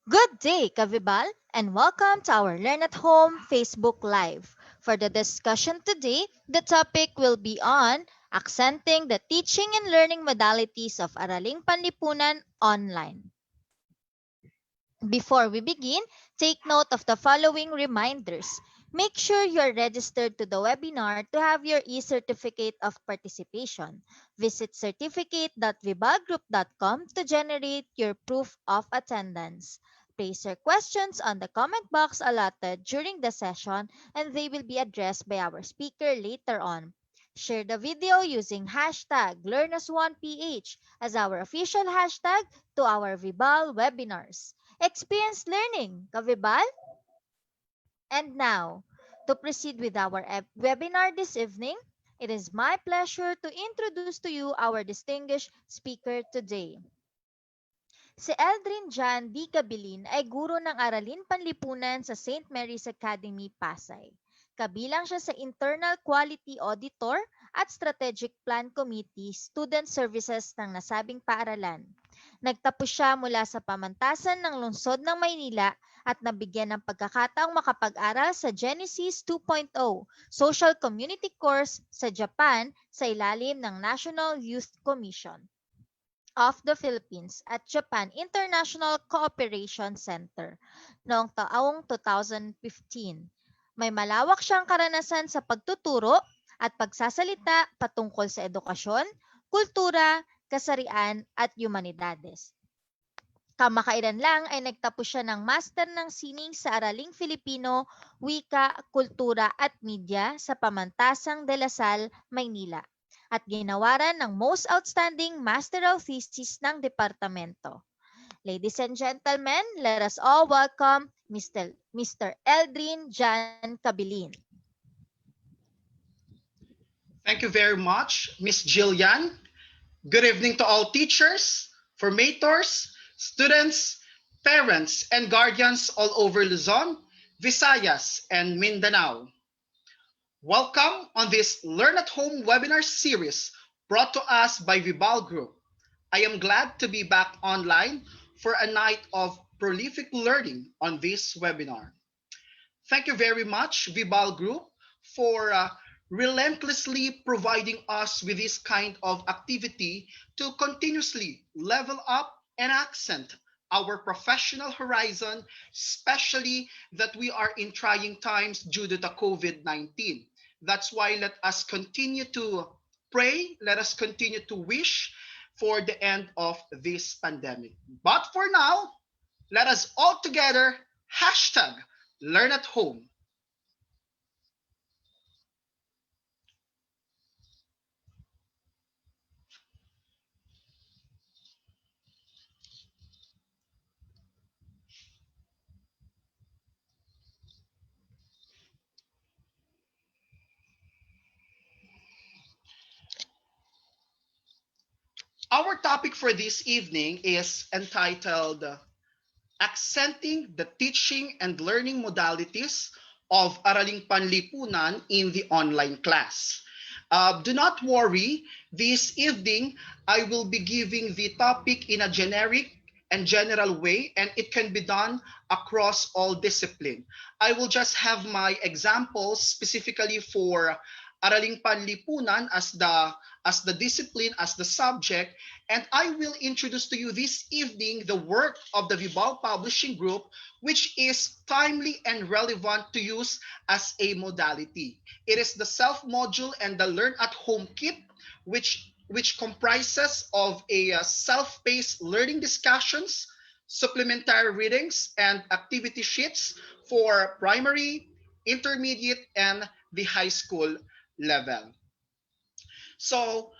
Good day, Vibal, and welcome to our Learn at Home Facebook Live. For the discussion today, the topic will be on accenting the teaching and learning modalities of Araling Panlipunan online. Before we begin, take note of the following reminders. Make sure you are registered to the webinar to have your e-certificate of participation. Visit certificate.vibalgroup.com to generate your proof of attendance. Place your questions on the comment box allotted during the session and they will be addressed by our speaker later on. Share the video using hashtag LearnAs1PH as our official hashtag to our Vibal webinars. Experience learning, Kavibal? And now, to proceed with our webinar this evening, it is my pleasure to introduce to you our distinguished speaker today. Si Eldrin Jan Cabilin ay guro ng Araling Panlipunan sa St. Mary's Academy, Pasay. Kabilang siya sa Internal Quality Auditor at Strategic Plan Committee Student Services ng nasabing paaralan. Nagtapos siya mula sa pamantasan ng lungsod ng Maynila at nabigyan ng pagkakataong makapag-aral sa Genesis 2.0 Social Community Course sa Japan sa ilalim ng National Youth Commission of the Philippines at Japan International Cooperation Center noong taong 2015. May malawak siyang karanasan sa pagtuturo at pagsasalita patungkol sa edukasyon, kultura, kasarian at humanidades. Kamakailan lang ay nagtapos siya ng Master ng Sining sa Araling Filipino, Wika, Kultura at Media sa Pamantasang de la Salle, Maynila at ginawaran ng Most Outstanding Masteral Thesis ng Departamento. Ladies and gentlemen, let us all welcome Mr. Eldrin Jan Cabilin. Thank you very much, Ms. Jillian. Good evening to all teachers, formators, students, parents, and guardians all over Luzon, Visayas, and Mindanao. Welcome on this Learn at Home webinar series brought to us by Vibal Group. I am glad to be back online for a night of prolific learning on this webinar. Thank you very much, Vibal Group, for relentlessly providing us with this kind of activity to continuously level up and accent our professional horizon, especially that we are in trying times due to the COVID-19. That's why let us continue to pray, let us continue to wish for the end of this pandemic. But for now, let us all together hashtag learn at home. Our topic for this evening is entitled Accenting the Teaching and Learning Modalities of Araling Panlipunan in the Online Class. Do not worry, this evening I will be giving the topic in a generic and general way, and it can be done across all discipline. I will just have my examples specifically for Araling Panlipunan as the discipline, as the subject, and I will introduce to you this evening the work of the Vibal Publishing Group, which is timely and relevant to use as a modality. It is the self-module and the Learn at Home kit, which comprises of a self-paced learning discussions, supplementary readings, and activity sheets for primary, intermediate, and the high school level. So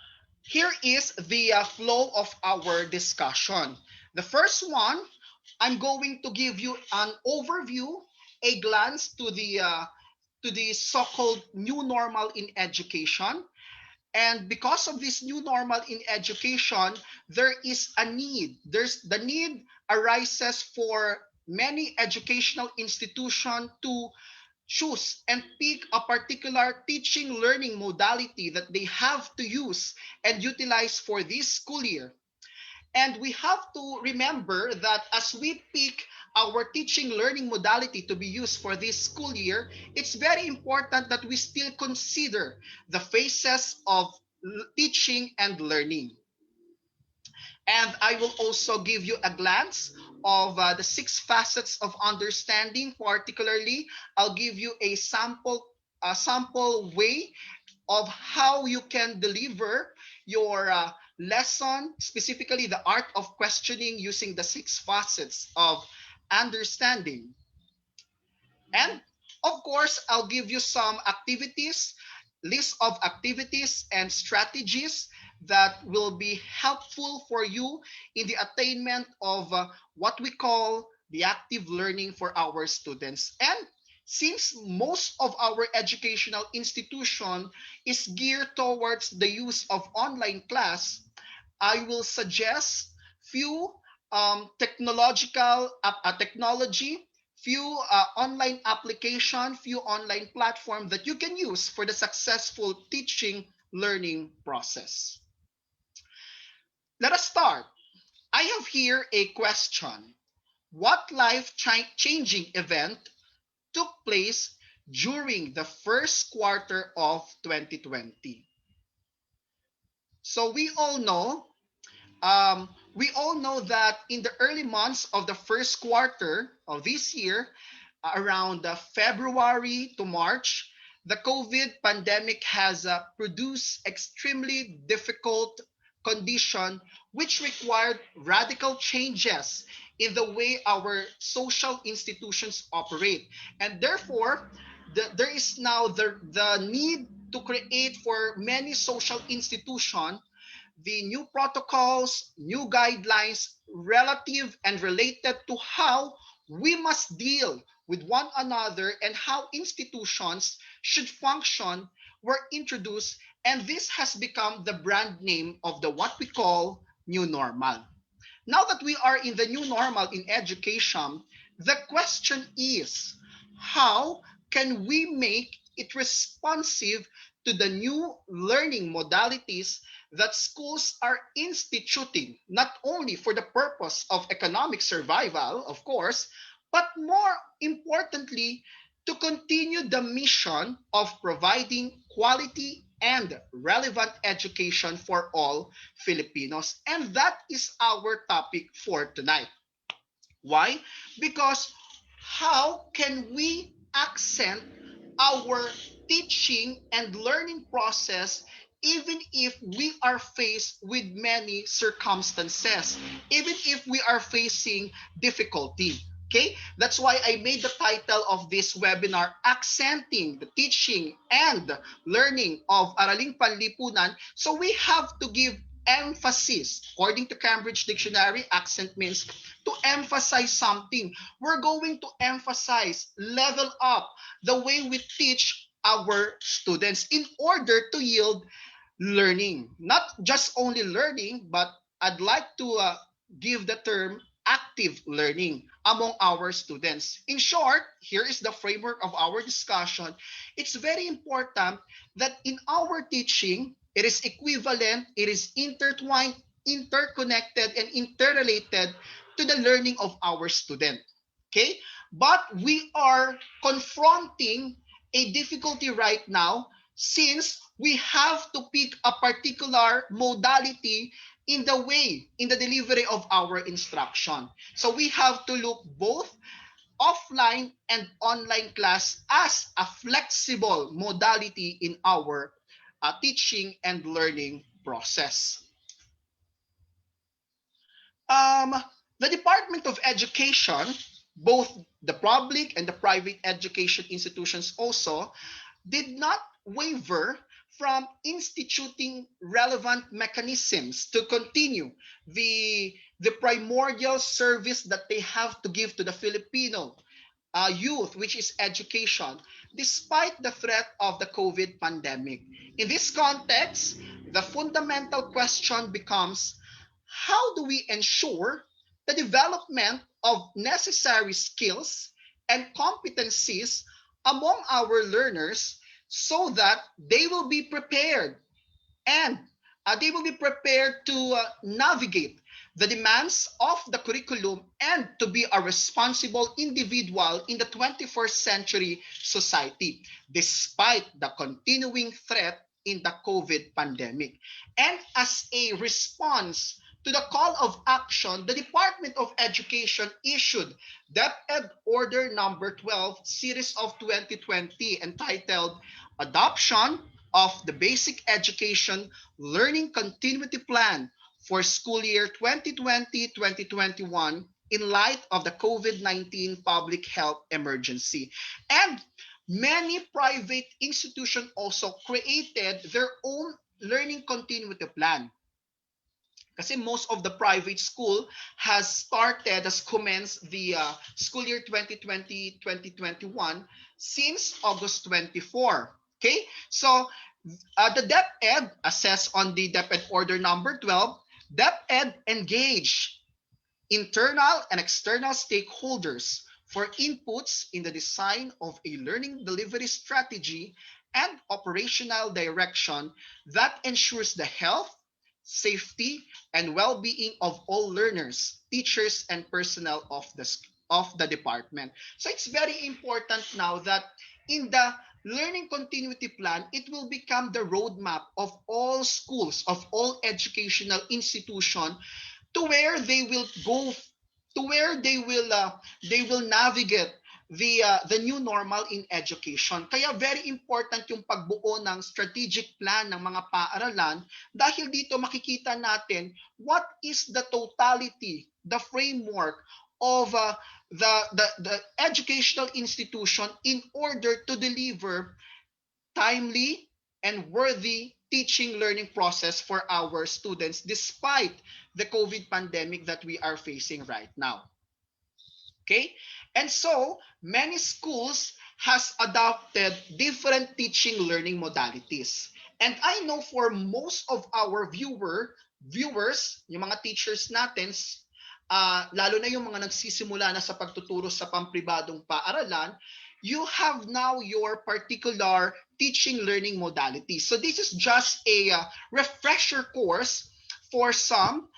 here is the flow of our discussion. The first one, I'm going to give you an overview, a glance to the so-called new normal in education. And because of this new normal in education, there is a need. The need arises for many educational institutions to choose and pick a particular teaching learning modality that they have to use and utilize for this school year. And we have to remember that as we pick our teaching learning modality to be used for this school year, it's very important that we still consider the phases of teaching and learning. And I will also give you a glance of the six facets of understanding. Particularly, I'll give you a sample way of how you can deliver your lesson, specifically the art of questioning using the six facets of understanding. And of course, I'll give you some activities, list of activities and strategies that will be helpful for you in the attainment of what we call the active learning for our students. And since most of our educational institution is geared towards the use of online class, I will suggest few technology, few online application, few online platform that you can use for the successful teaching learning process. Let us start. I have here a question. What life changing event took place during the first quarter of 2020? So we all know that in the early months of the first quarter of this year, around February to March, the COVID pandemic has produced extremely difficult condition which required radical changes in the way our social institutions operate. And therefore, there is now the need to create for many social institutions the new protocols, new guidelines relative and related to how we must deal with one another and how institutions should function were introduced, and this has become the brand name of the what we call new normal. Now that we are in the new normal in education, the question is how can we make it responsive to the new learning modalities that schools are instituting, not only for the purpose of economic survival, of course, but more importantly, to continue the mission of providing quality and relevant education for all Filipinos. And that is our topic for tonight. Why? Because how can we accent our teaching and learning process even if we are faced with many circumstances, even if we are facing difficulty? Okay, that's why I made the title of this webinar Accenting the Teaching and Learning of Araling Panlipunan. So we have to give emphasis. According to Cambridge Dictionary, accent means to emphasize something. We're going to emphasize, level up the way we teach our students in order to yield learning. Not just only learning, but I'd like to give the term active learning among our students. In short, here is the framework of our discussion. It's very important that in our teaching, it is equivalent, it is intertwined, interconnected, and interrelated to the learning of our student. Okay? But we are confronting a difficulty right now since we have to pick a particular modality in the way, in the delivery of our instruction. So we have to look both offline and online class as a flexible modality in our teaching and learning process. Um, the Department of Education, both the public and the private education institutions also, did not waver from instituting relevant mechanisms to continue the primordial service that they have to give to the Filipino youth, which is education, despite the threat of the COVID pandemic. In this context, the fundamental question becomes how do we ensure the development of necessary skills and competencies among our learners so that they will be prepared and they will be prepared to navigate the demands of the curriculum and to be a responsible individual in the 21st century society, despite the continuing threat in the COVID pandemic. And as a response to the call of action, the Department of Education issued DepEd Order Number 12, Series of 2020, entitled Adoption of the Basic Education Learning Continuity Plan for school year 2020-2021 in light of the COVID-19 public health emergency. And many private institutions also created their own learning continuity plan. Kasi most of the private school has commenced the school year 2020-2021 since August 24. Okay? So, the DepEd, assessed on the DepEd Order Number 12, DepEd engaged internal and external stakeholders for inputs in the design of a learning delivery strategy and operational direction that ensures the health, safety, and well-being of all learners, teachers, and personnel of the department. So it's very important now that in the learning continuity plan, it will become the roadmap of all schools, of all educational institutions, to where they will go, to where they will navigate the new normal in education. Kaya very important yung pagbuo ng strategic plan ng mga paaralan, dahil dito makikita natin what is the totality, the framework of the educational institution in order to deliver timely and worthy teaching learning process for our students despite the COVID pandemic that we are facing right now. Okay? And so, many schools has adopted different teaching learning modalities. And I know for most of our viewers, yung mga teachers natin, lalo na yung mga nagsisimula na sa pagtuturo sa pampribadong paaralan, you have now your particular teaching learning modality. So this is just a refresher course for some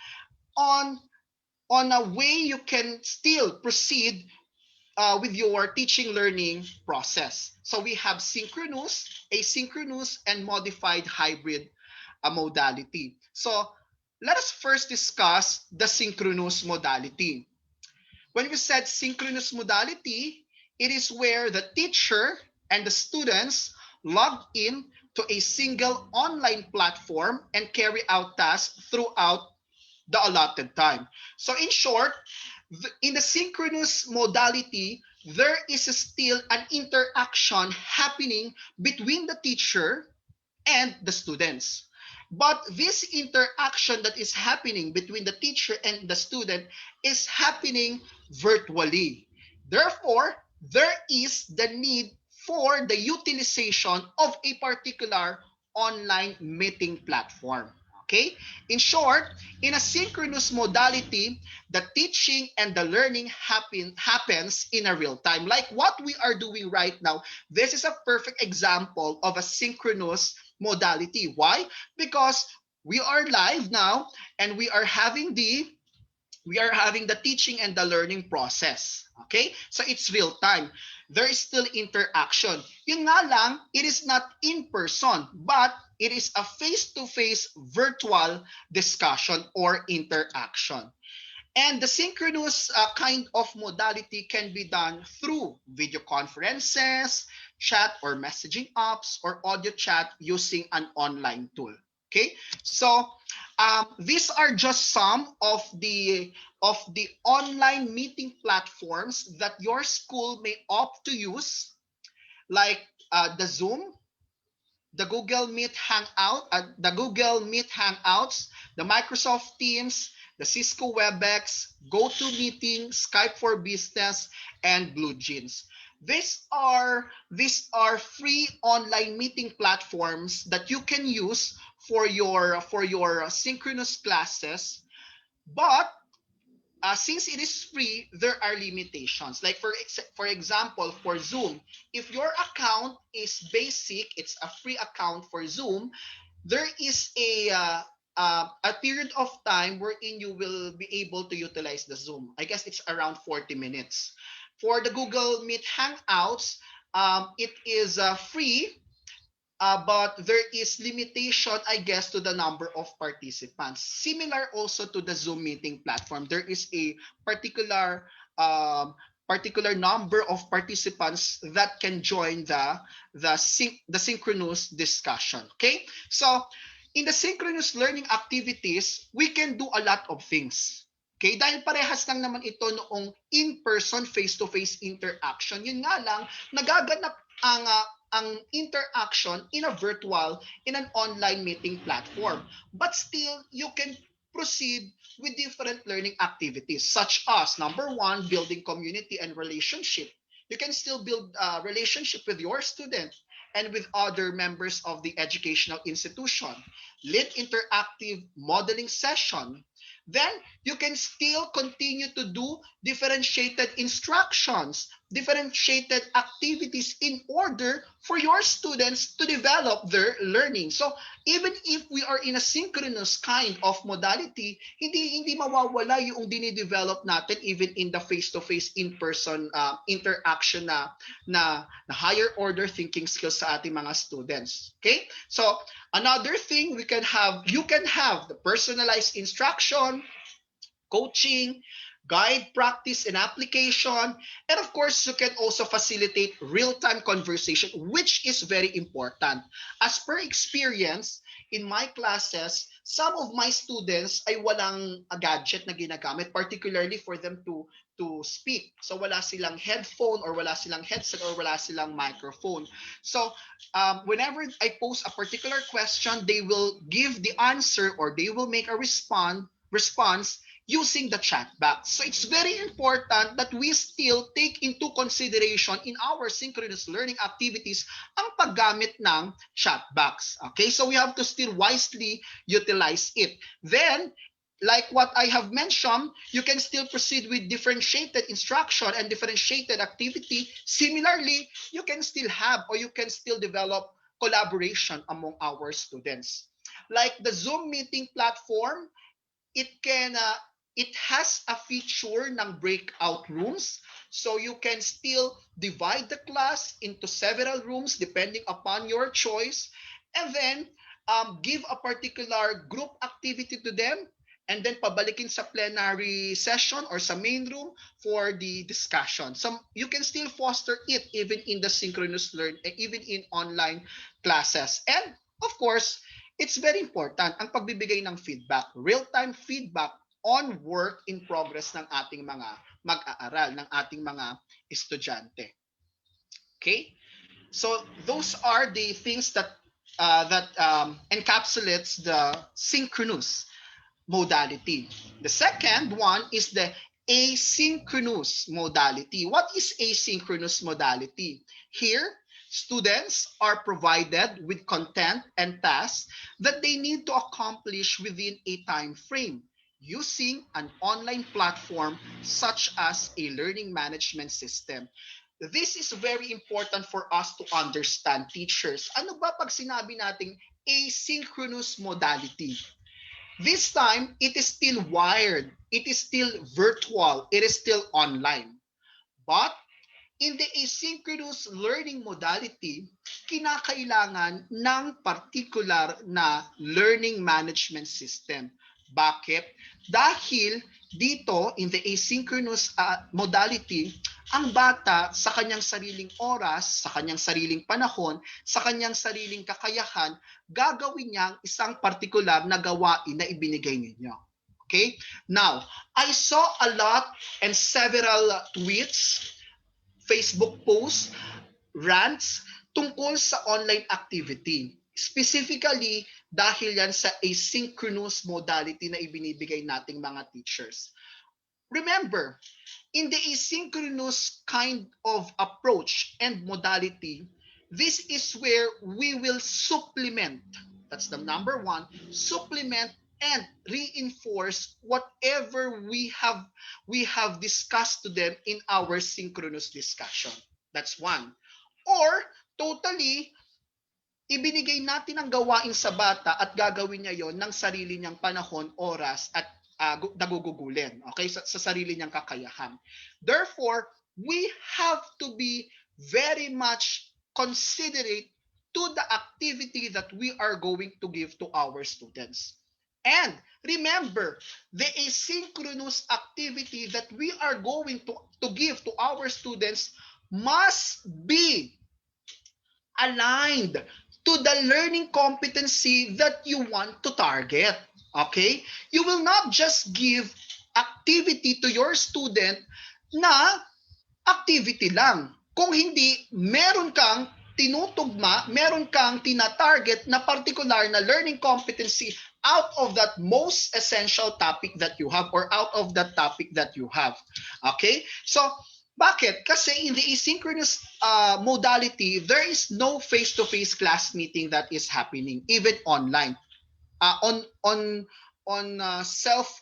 on a way you can still proceed with your teaching learning process. So we have synchronous, asynchronous, and modified hybrid modality. So let us first discuss the synchronous modality. When we said synchronous modality, it is where the teacher and the students log in to a single online platform and carry out tasks throughout the allotted time. So in short, in the synchronous modality, there is still an interaction happening between the teacher and the students. But this interaction that is happening between the teacher and the student is happening virtually. Therefore, there is the need for the utilization of a particular online meeting platform. Okay? In short, in a synchronous modality, the teaching and the learning happens in a real time. Like what we are doing right now, this is a perfect example of a synchronous modality. Why? Because we are live now and we are having the teaching and the learning process. Okay? So it's real time. There is still interaction. Yun nga lang, it is not in person, but it is a face-to-face virtual discussion or interaction. And the synchronous kind of modality can be done through video conferences, chat or messaging apps, or audio chat using an online tool. Okay, so these are just some of the online meeting platforms that your school may opt to use, like the Zoom, the Google Meet Hangouts, the Microsoft Teams, the Cisco WebEx, GoToMeeting, Skype for Business, and BlueJeans. These are free online meeting platforms that you can use for your synchronous classes, but since it is free, there are limitations. Like for example, for Zoom, if your account is basic, it's a free account for Zoom. There is a period of time wherein you will be able to utilize the Zoom. I guess it's around 40 minutes. For the Google Meet Hangouts, it is free, but there is limitation, I guess, to the number of participants. Similar also to the Zoom meeting platform, there is a particular um, particular number of participants that can join the synchronous discussion. Okay, so in the synchronous learning activities, we can do a lot of things. Okay, dahil parehas lang naman ito noong in-person, face-to-face interaction. Yun nga lang, nagaganap ang interaction in a virtual, in an online meeting platform. But still, you can proceed with different learning activities, such as number one, building community and relationship. You can still build a relationship with your student and with other members of the educational institution. Lead interactive modeling session. Then you can still continue to do differentiated instructions, differentiated activities in order for your students to develop their learning. So even if we are in a synchronous kind of modality, hindi mawawala yung dinidevelop natin even in the face-to-face in-person interaction na higher order thinking skills sa ating mga students. Okay? So another thing you can have the personalized instruction, coaching, guide practice and application, and of course, you can also facilitate real-time conversation, which is very important. As per experience, in my classes, some of my students ay walang gadget na ginagamit, particularly for them to speak. So wala silang headphone or wala silang headset or wala silang microphone. So whenever I pose a particular question, they will give the answer or they will make a response using the chat box. So it's very important that we still take into consideration in our synchronous learning activities ang paggamit ng chat box. Okay, so we have to still wisely utilize it. Then, like what I have mentioned, you can still proceed with differentiated instruction and differentiated activity. Similarly, you can still have or you can still develop collaboration among our students. Like the Zoom meeting platform, it has a feature ng breakout rooms, so you can still divide the class into several rooms depending upon your choice, and then give a particular group activity to them, and then pabalikin sa plenary session or sa main room for the discussion. So you can still foster it even in the synchronous learn, even in online classes. And of course, it's very important ang pagbibigay ng feedback, real-time feedback on work in progress ng ating mga mag-aaral, ng ating mga estudyante. Okay? So those are the things that encapsulates the synchronous modality. The second one is the asynchronous modality. What is asynchronous modality? Here, students are provided with content and tasks that they need to accomplish within a time frame using an online platform such as a learning management system. This is very important for us to understand, teachers. Ano ba pag sinabi nating asynchronous modality? This time, it is still wired, it is still virtual, it is still online. But in the asynchronous learning modality, kinakailangan ng particular na learning management system. Bakit? Dahil dito, in the asynchronous modality, ang bata sa kanyang sariling oras, sa kanyang sariling panahon, sa kanyang sariling kakayahan, gagawin niya isang partikular na gawain na ibinigay ninyo. Okay? Now, I saw a lot and several tweets, Facebook posts, rants tungkol sa online activity. Specifically, dahil yan sa asynchronous modality na ibinibigay nating mga teachers. Remember, in the asynchronous kind of approach and modality, this is where we will supplement. That's the number one, supplement and reinforce whatever we have discussed to them in our synchronous discussion. That's one. Or totally ibinigay natin ang gawain sa bata at gagawin niya yon ng sarili niyang panahon, oras at nagugugulin, okay, sa sarili niyang kakayahan. Therefore, we have to be very much considerate to the activity that we are going to give to our students. And remember, the asynchronous activity that we are going to give to our students must be aligned to the learning competency that you want to target. Okay? You will not just give activity to your student na activity lang. Kung hindi, meron kang tinutugma, meron kang tina-target na particular na learning competency out of that most essential topic that you have or out of that topic that you have. Okay? So, bakit? Kasi in the asynchronous modality, there is no face-to-face class meeting that is happening, even online. On self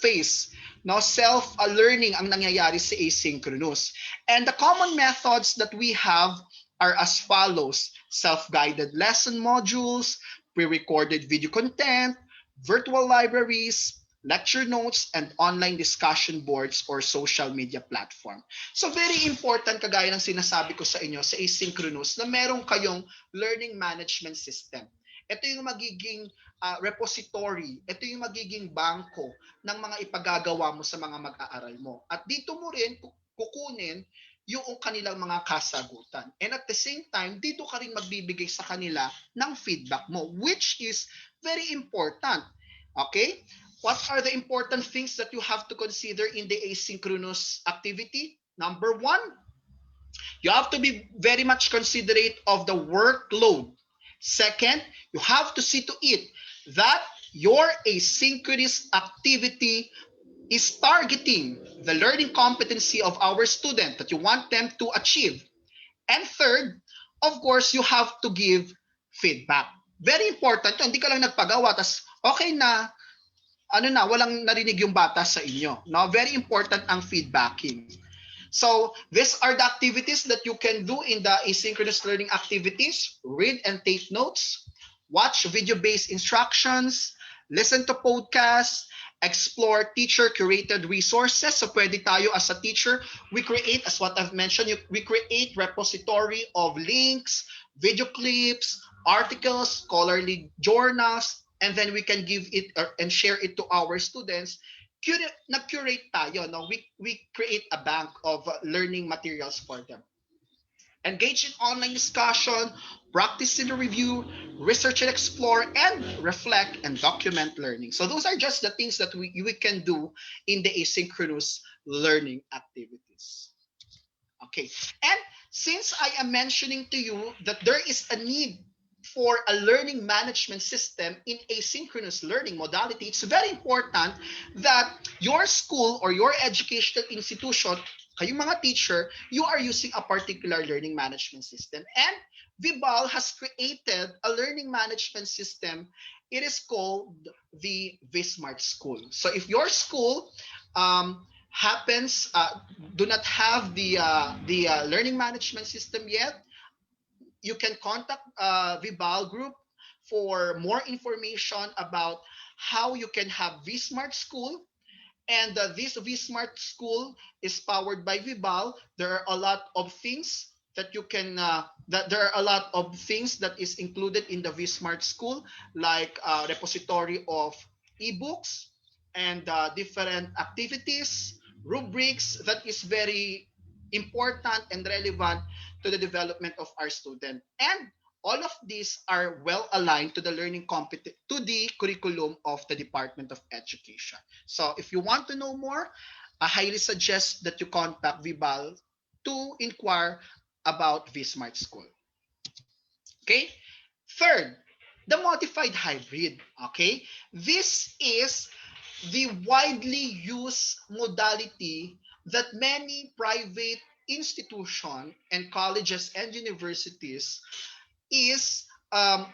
face, no, self learning ang nangyayari sa asynchronous, and the common methods that we have are as follows: self-guided lesson modules, pre-recorded video content, virtual libraries, lecture notes, and online discussion boards or social media platform. So very important, kagaya ng sinasabi ko sa inyo sa asynchronous, na meron kayong learning management system. Ito yung magiging repository, ito yung magiging bangko ng mga ipagagawa mo sa mga mag-aaral mo. At dito mo rin kukunin yung kanilang mga kasagutan. And at the same time, dito ka rin magbibigay sa kanila ng feedback mo, which is very important. Okay? What are the important things that you have to consider in the asynchronous activity? Number one, you have to be very much considerate of the workload. Second, you have to see to it that your asynchronous activity is targeting the learning competency of our student that you want them to achieve. And third, of course, you have to give feedback. Very important. Hindi ka lang nagpagawa, tas okay na, walang narinig yung bata sa inyo. No? Very important ang feedbacking. So these are the activities that you can do in the asynchronous learning activities. Read and take notes, watch video-based instructions, listen to podcasts, explore teacher-curated resources. So pwede tayo as a teacher, we create, as what I've mentioned, we create repository of links, video clips, articles, scholarly journals, and then we can give it and share it to our students. Nag-curate tayo, no? We create a bank of learning materials for them. Engage in online discussion, practice in the review, research and explore, and reflect and document learning. So those are just the things that we can do in the asynchronous learning activities. Okay, and since I am mentioning to you that there is a need for a learning management system in asynchronous learning modality, it's very important that your school or your educational institution, kayong mga teacher, you are using a particular learning management system. And Vibal has created a learning management system. It is called the Vsmart School. So if your school do not have the learning management system yet, you can contact Vibal Group for more information about how you can have Vsmart School. And this Vsmart School is powered by Vibal. There are a lot of things that you can that there are a lot of things that is included in the Vsmart School, like repository of ebooks and different activities, rubrics that is very important and relevant to the development of our student. And all of these are well aligned to the learning to the curriculum of the Department of Education. So if you want to know more, I highly suggest that you contact Vibal to inquire about Vsmart School. Okay? Third, the modified hybrid. Okay? This is the widely used modality that many private institutions and colleges and universities is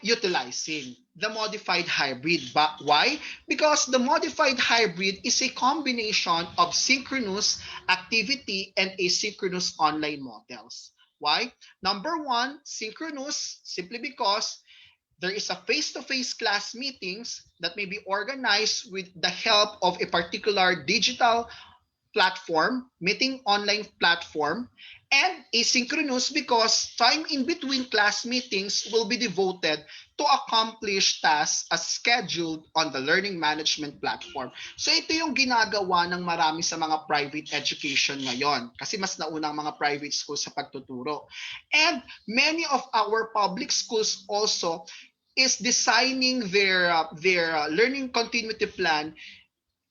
utilizing the modified hybrid. But why? Because the modified hybrid is a combination of synchronous activity and asynchronous online models. Why? Number one, synchronous, simply because there is a face-to-face class meetings that may be organized with the help of a particular digital platform, meeting online platform, and asynchronous because time in between class meetings will be devoted to accomplish tasks as scheduled on the learning management platform. So ito yung ginagawa ng marami sa mga private education ngayon kasi mas nauna ang mga private schools sa pagtuturo. And many of our public schools also is designing their learning continuity plan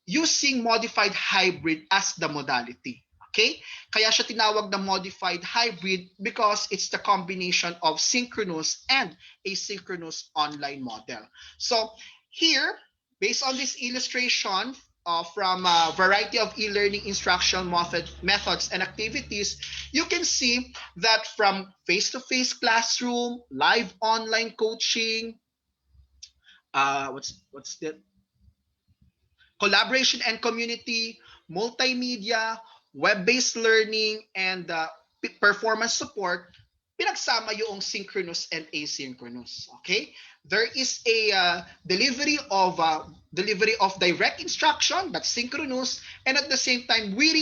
using modified hybrid as the modality. Okay? Kaya siya tinawag na modified hybrid because it's the combination of synchronous and asynchronous online model. So here, based on this illustration from a variety of e-learning instructional methods and activities, you can see that from face-to-face classroom, live online coaching, what's the collaboration and community, multimedia, web-based learning, and performance support, pinagsama yung synchronous and asynchronous. Okay? There is a delivery of direct instruction, that's synchronous, and at the same time, we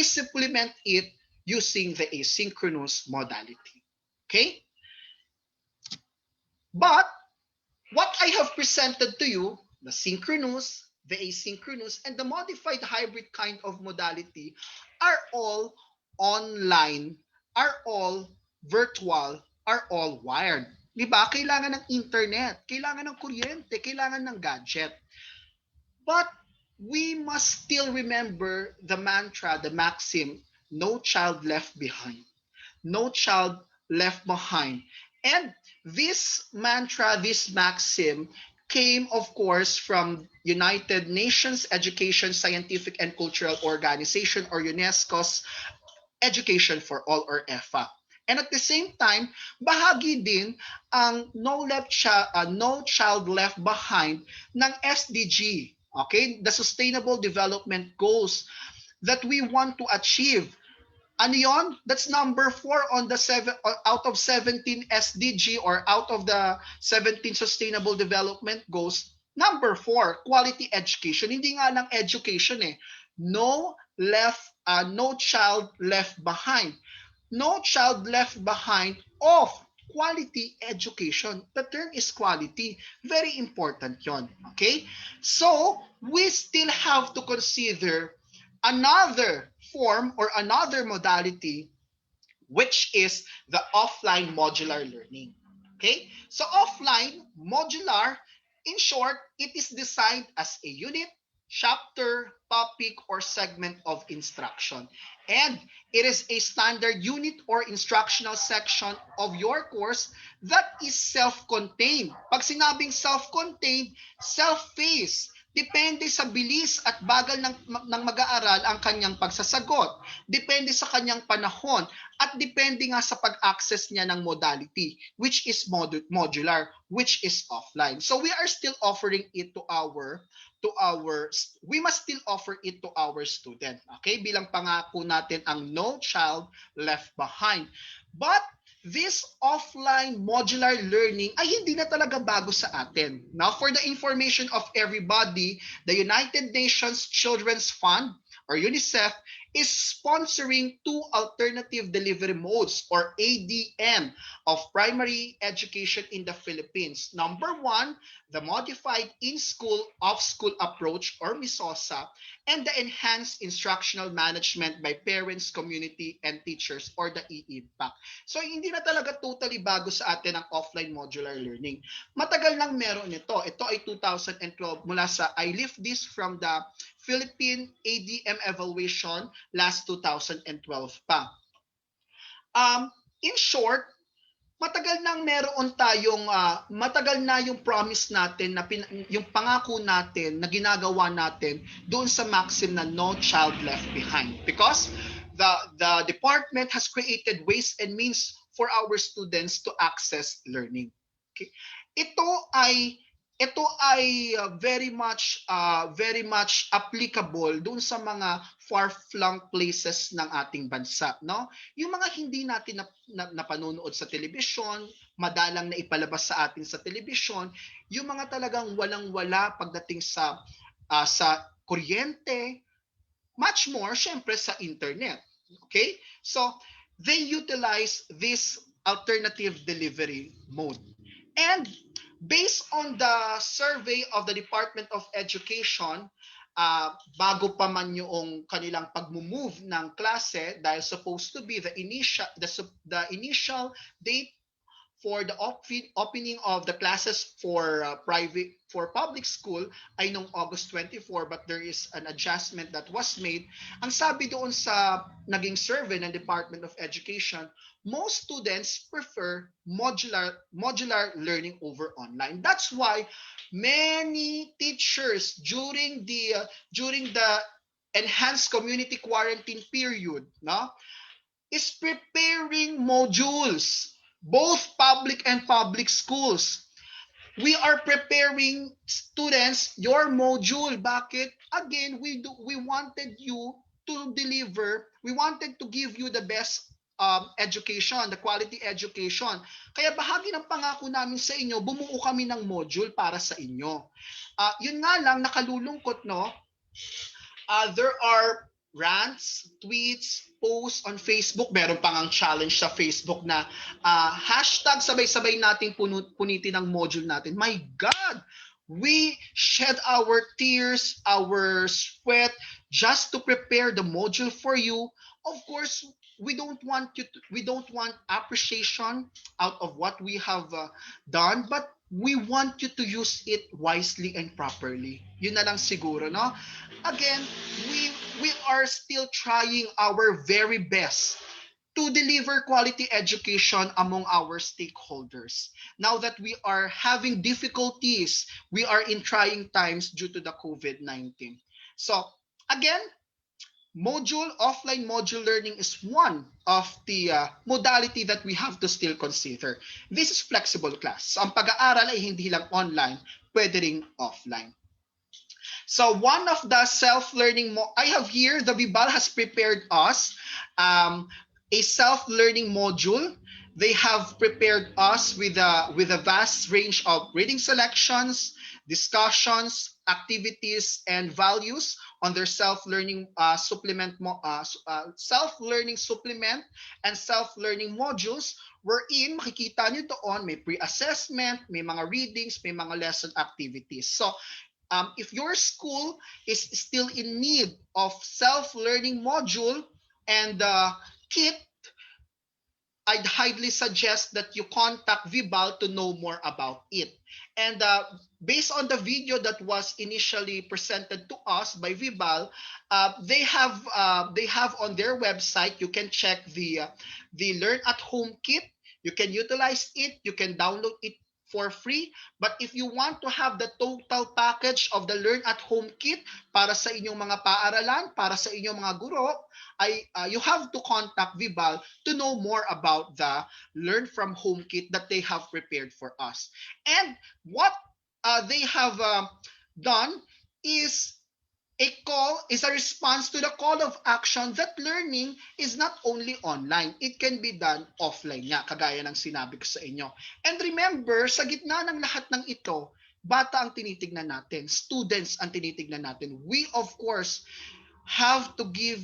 supplement it using the asynchronous modality. Okay? But what I have presented to you, the synchronous, the asynchronous, and the modified hybrid kind of modality are all online, are all virtual, are all wired. Di ba? Kailangan ng internet, kailangan ng kuryente, kailangan ng gadget. But we must still remember the mantra, the maxim, no child left behind. No child left behind. And this mantra, this maxim, came, of course, from United Nations Education, Scientific, and Cultural Organization, or UNESCO's Education for All, or EFA. And at the same time, bahagi din ang No Child Left Behind ng SDG, okay? The Sustainable Development Goals that we want to achieve. Ano yon? That's number 4 on the out of 17 SDG, or out of the 17 Sustainable Development Goals. Number 4, quality education. Hindi nga lang education eh. No child left behind. No child left behind of quality education. The term is quality. Very important yon. Okay? So, we still have to consider another form or another modality, which is the offline modular learning. Okay? So offline modular, in short, it is designed as a unit, chapter, topic, or segment of instruction. And it is a standard unit or instructional section of your course that is self-contained. Pag sinabing self-contained, self-paced, depende sa bilis at bagal ng mag-aaral ang kanyang pagsasagot. Depende sa kanyang panahon at depende nga sa pag-access niya ng modality, which is modular, which is offline. So we are still offering it to our we must still offer it to our student. Okay? Bilang pangako natin ang no child left behind. But this offline modular learning ay hindi na talaga bago sa atin. Now, for the information of everybody, the United Nations Children's Fund, or UNICEF, is sponsoring 2 alternative delivery modes, or ADM, of primary education in the Philippines. Number 1, the modified in-school, off-school approach, or MISOSA, and the enhanced instructional management by parents, community, and teachers, or the EIMPAC. So hindi na talaga totally bago sa atin ang offline modular learning. Matagal nang meron ito. Ito ay 2012 mula sa, I lift this from the Philippine ADM evaluation last 2012 pa. In short, matagal na yung promise natin, yung pangako natin na ginagawa natin doon sa maxim na no child left behind, because the department has created ways and means for our students to access learning. Okay? Ito ay ito ay very much applicable doon sa mga far-flung places ng ating bansa, no? Yung mga hindi natin napanonood sa telebisyon, madalang na ipalabas sa atin sa telebisyon, yung mga talagang walang-wala pagdating sa kuryente, much more syempre sa internet. Okay? So, they utilize this alternative delivery mode. And based on the survey of the Department of Education, bago pa man yung kanilang pag-move ng klase dahil supposed to be the initial date for the opening of the classes for public school ay nung August 24, but there is an adjustment that was made. Ang sabi doon sa naging survey ng Department of Education, most students prefer modular learning over online. That's why many teachers during the enhanced community quarantine period, no, is preparing modules, both public and public schools. We are preparing students your module. Bakit? Again, we wanted you to deliver, we wanted to give you the best education, the quality education. Kaya bahagi ng pangako namin sa inyo, bumuo kami ng module para sa inyo. Yun nga lang, nakalulungkot, no? There are rants, tweets, posts on Facebook. Meron pang ang challenge sa Facebook na hashtag sabay-sabay nating punitin ang module natin. My God! We shed our tears, our sweat just to prepare the module for you. Of course, we don't want appreciation out of what we have done, but we want you to use it wisely and properly. Yun na lang siguro, no? Again, we are still trying our very best to deliver quality education among our stakeholders. Now that we are having difficulties, we are in trying times due to the COVID-19. So, again, offline module learning is one of the modality that we have to still consider. This is flexible class. So, ang pag-aaral ay hindi lang online, pwede ring offline. So one of the self-learning, I have here, the Vibal has prepared us a self-learning module. They have prepared us with a vast range of reading selections, discussions, activities, and values on their self-learning supplement and self-learning modules. Wherein makikita nyo doon may pre-assessment, may mga readings, may mga lesson activities. So if your school is still in need of self-learning module and kit, I'd highly suggest that you contact Vibal to know more about it. And based on the video that was initially presented to us by Vibal, they have on their website. You can check the Learn at Home kit. You can utilize it. You can download it for free. But if you want to have the total package of the Learn at Home kit para sa inyong mga paaralan, para sa inyong mga guro, you have to contact Vibal to know more about the Learn from Home kit that they have prepared for us. And what they have done is a response to the call of action that learning is not only online, it can be done offline nga, kagaya ng sinabi ko sa inyo. And remember, sa gitna ng lahat ng ito, bata ang tinitignan natin, students ang tinitignan natin. We, of course, have to give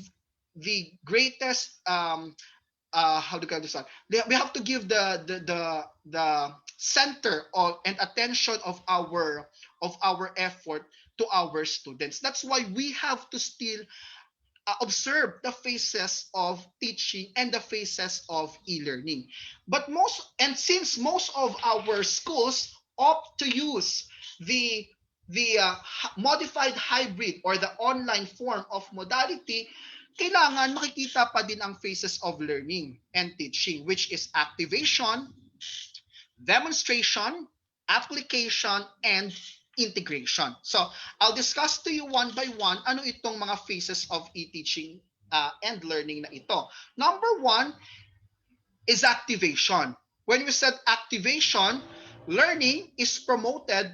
the greatest how do I understand? We have to give the center and attention of our effort to our students. That's why we have to still observe the phases of teaching and the phases of e-learning. But since most of our schools opt to use the modified hybrid or the online form of modality, kailangan makikita pa din ang phases of learning and teaching, which is activation, demonstration, application, and integration. So, I'll discuss to you one by one ano itong mga phases of e-teaching and learning na ito. Number one is activation. When we said activation, learning is promoted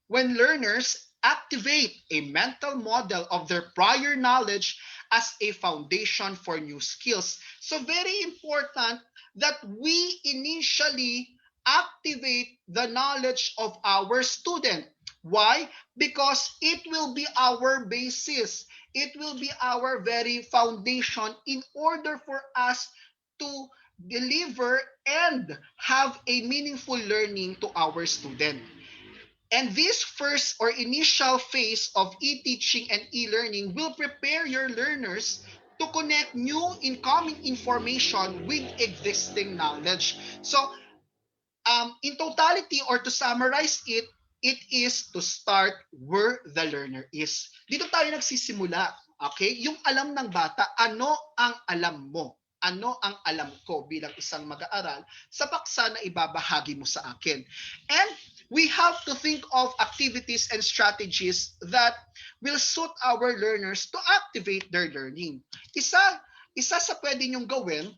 when learners activate a mental model of their prior knowledge as a foundation for new skills. So, very important that we initially activate the knowledge of our student. Why? Because it will be our basis. It will be our very foundation in order for us to deliver and have a meaningful learning to our student. And this first or initial phase of e-teaching and e-learning will prepare your learners to connect new incoming information with existing knowledge. So, in totality or to summarize it, it is to start where the learner is. Dito tayo nagsisimula. Okay? Yung alam ng bata, ano ang alam mo? Ano ang alam ko bilang isang mag-aaral sa paksa na ibabahagi mo sa akin? And we have to think of activities and strategies that will suit our learners to activate their learning. Isa, isa sa pwede nyong gawin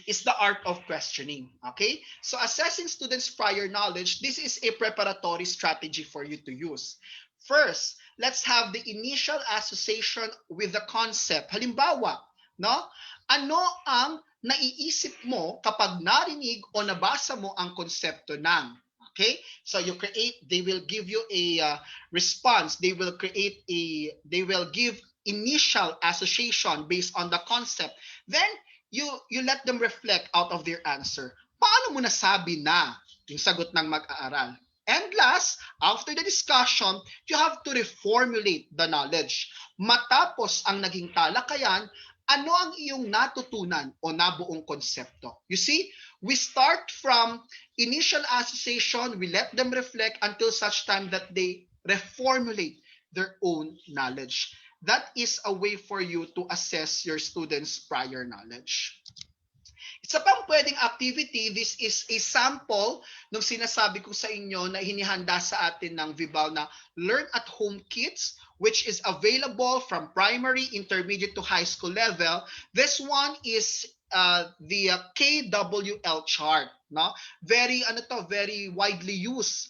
is the art of questioning. Okay? So assessing students' prior knowledge, this is a preparatory strategy for you to use. First, let's have the initial association with the concept. Halimbawa, no? Ano ang naiisip mo kapag narinig o nabasa mo ang konsepto ng? Okay? So you create, they will give you a response. They will give initial association based on the concept. Then you let them reflect out of their answer. Paano mo nasabi na yung sagot ng mag-aaral? And last, after the discussion, you have to reformulate the knowledge. Matapos ang naging talakayan, ano ang iyong natutunan o nabuong konsepto? You see, we start from initial association, we let them reflect until such time that they reformulate their own knowledge. That is a way for you to assess your students' prior knowledge. Isa pang pwedeng activity, this is a sample nung sinasabi ko sa inyo na hinihanda sa atin ng Vibal na Learn at Home Kits, which is available from primary, intermediate to high school level. This one is the KWL chart, no? Very widely used.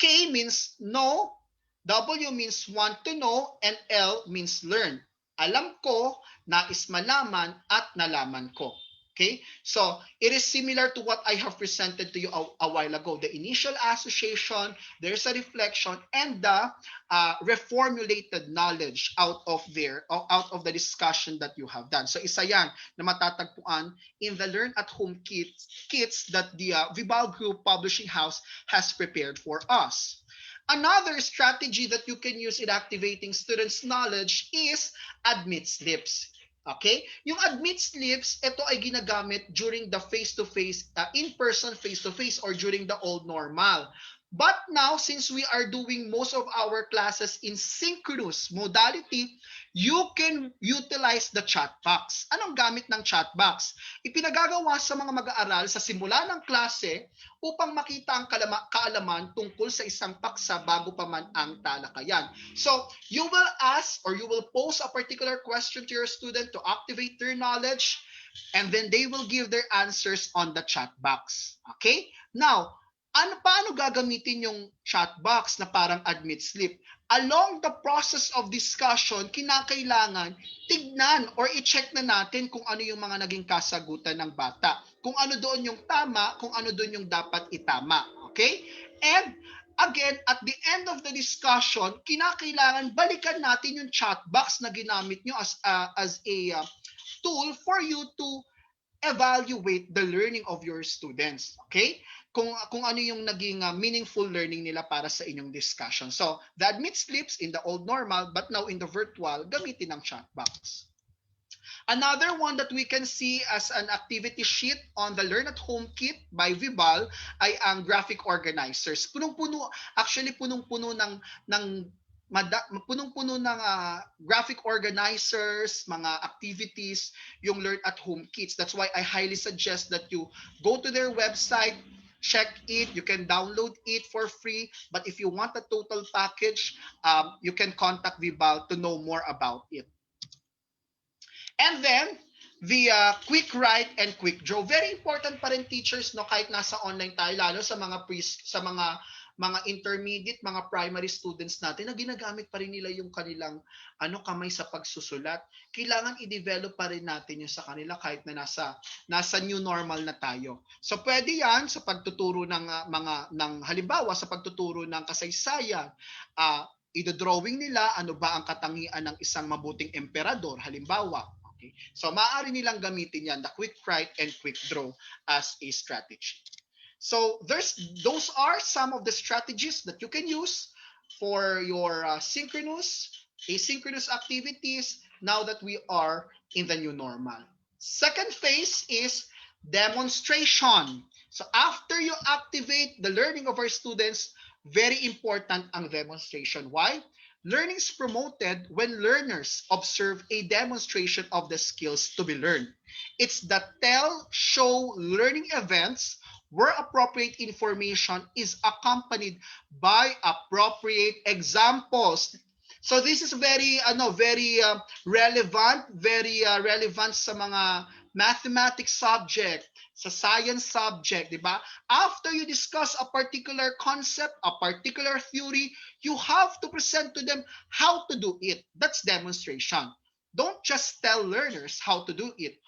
K means know, W means want to know, and L means learn. Alam ko, nais malaman, at nalaman ko. Okay? So, it is similar to what I have presented to you a while ago. The initial association, there's a reflection, and the reformulated knowledge out of the discussion that you have done. So, isa yan na matatagpuan in the Learn at Home kits that the Vibal Group Publishing House has prepared for us. Another strategy that you can use in activating students' knowledge is admit slips. Okay? Yung admit slips, ito ay ginagamit during the face-to-face, in-person face-to-face or during the old normal. But now, since we are doing most of our classes in synchronous modality, you can utilize the chat box. Anong gamit ng chat box? Ipinagagawa sa mga mag-aaral sa simula ng klase upang makita ang kaalaman tungkol sa isang paksa bago pa man ang talakayan. So, you will ask or you will pose a particular question to your student to activate their knowledge, and then they will give their answers on the chat box. Okay? Now, paano gagamitin yung chat box na parang admit slip? Along the process of discussion, kinakailangan tignan or i-check na natin kung ano yung mga naging kasagutan ng bata. Kung ano doon yung tama, kung ano doon yung dapat itama. Okay? And again, at the end of the discussion, kinakailangan balikan natin yung chat box na ginamit nyo as a tool for you to evaluate the learning of your students. Okay? Kung ano yung naging meaningful learning nila para sa inyong discussion. So, the admit slips in the old normal, but now in the virtual, gamitin ang chat box. Another one that we can see as an activity sheet on the Learn at Home kit by Vibal ay ang graphic organizers. Punong-puno ng graphic organizers, mga activities, yung Learn at Home kits. That's why I highly suggest that you go to their website, check it, you can download it for free, but if you want a total package, you can contact Vibal to know more about it. And then, the quick write and quick draw. Very important pa rin teachers, no, kahit nasa online tayo, lalo sa mga mga intermediate, mga primary students natin na ginagamit pa rin nila yung kanilang kamay sa pagsusulat. Kailangan i-develop pa rin natin yung sa kanila kahit na nasa new normal na tayo. So pwede 'yan sa pagtuturo ng halimbawa sa pagtuturo ng kasaysayan, i-drawing nila ano ba ang katangian ng isang mabuting emperador halimbawa. Okay? So maaari nilang gamitin 'yan, the quick write and quick draw as a strategy. So those are some of the strategies that you can use for your synchronous, asynchronous activities now that we are in the new normal. Second phase is demonstration. So after you activate the learning of our students, very important ang demonstration. Why? Learning is promoted when learners observe a demonstration of the skills to be learned. It's the tell, show learning events where appropriate information is accompanied by appropriate examples. So this is very relevant sa mga mathematics subject, sa science subject, di ba? After you discuss a particular concept, a particular theory, you have to present to them how to do it. That's demonstration. Don't just tell learners how to do it.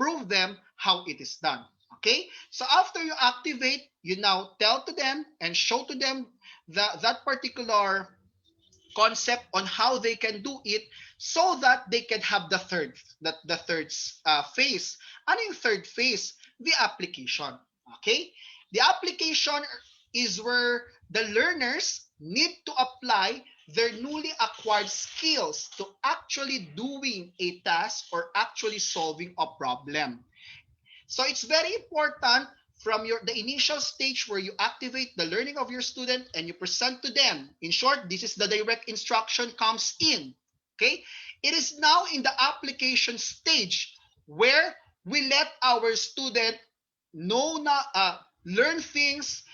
Prove them how it is done. Okay? So after you activate, you now tell to them and show to them that particular concept on how they can do it so that they can have the third phase. Ano yung third phase? The application. Okay? The application is where the learners need to apply their newly acquired skills to actually doing a task or actually solving a problem. So it's very important from the initial stage where you activate the learning of your student and you present to them. In short, this is the direct instruction comes in. Okay? It is now in the application stage where we let our student learn things,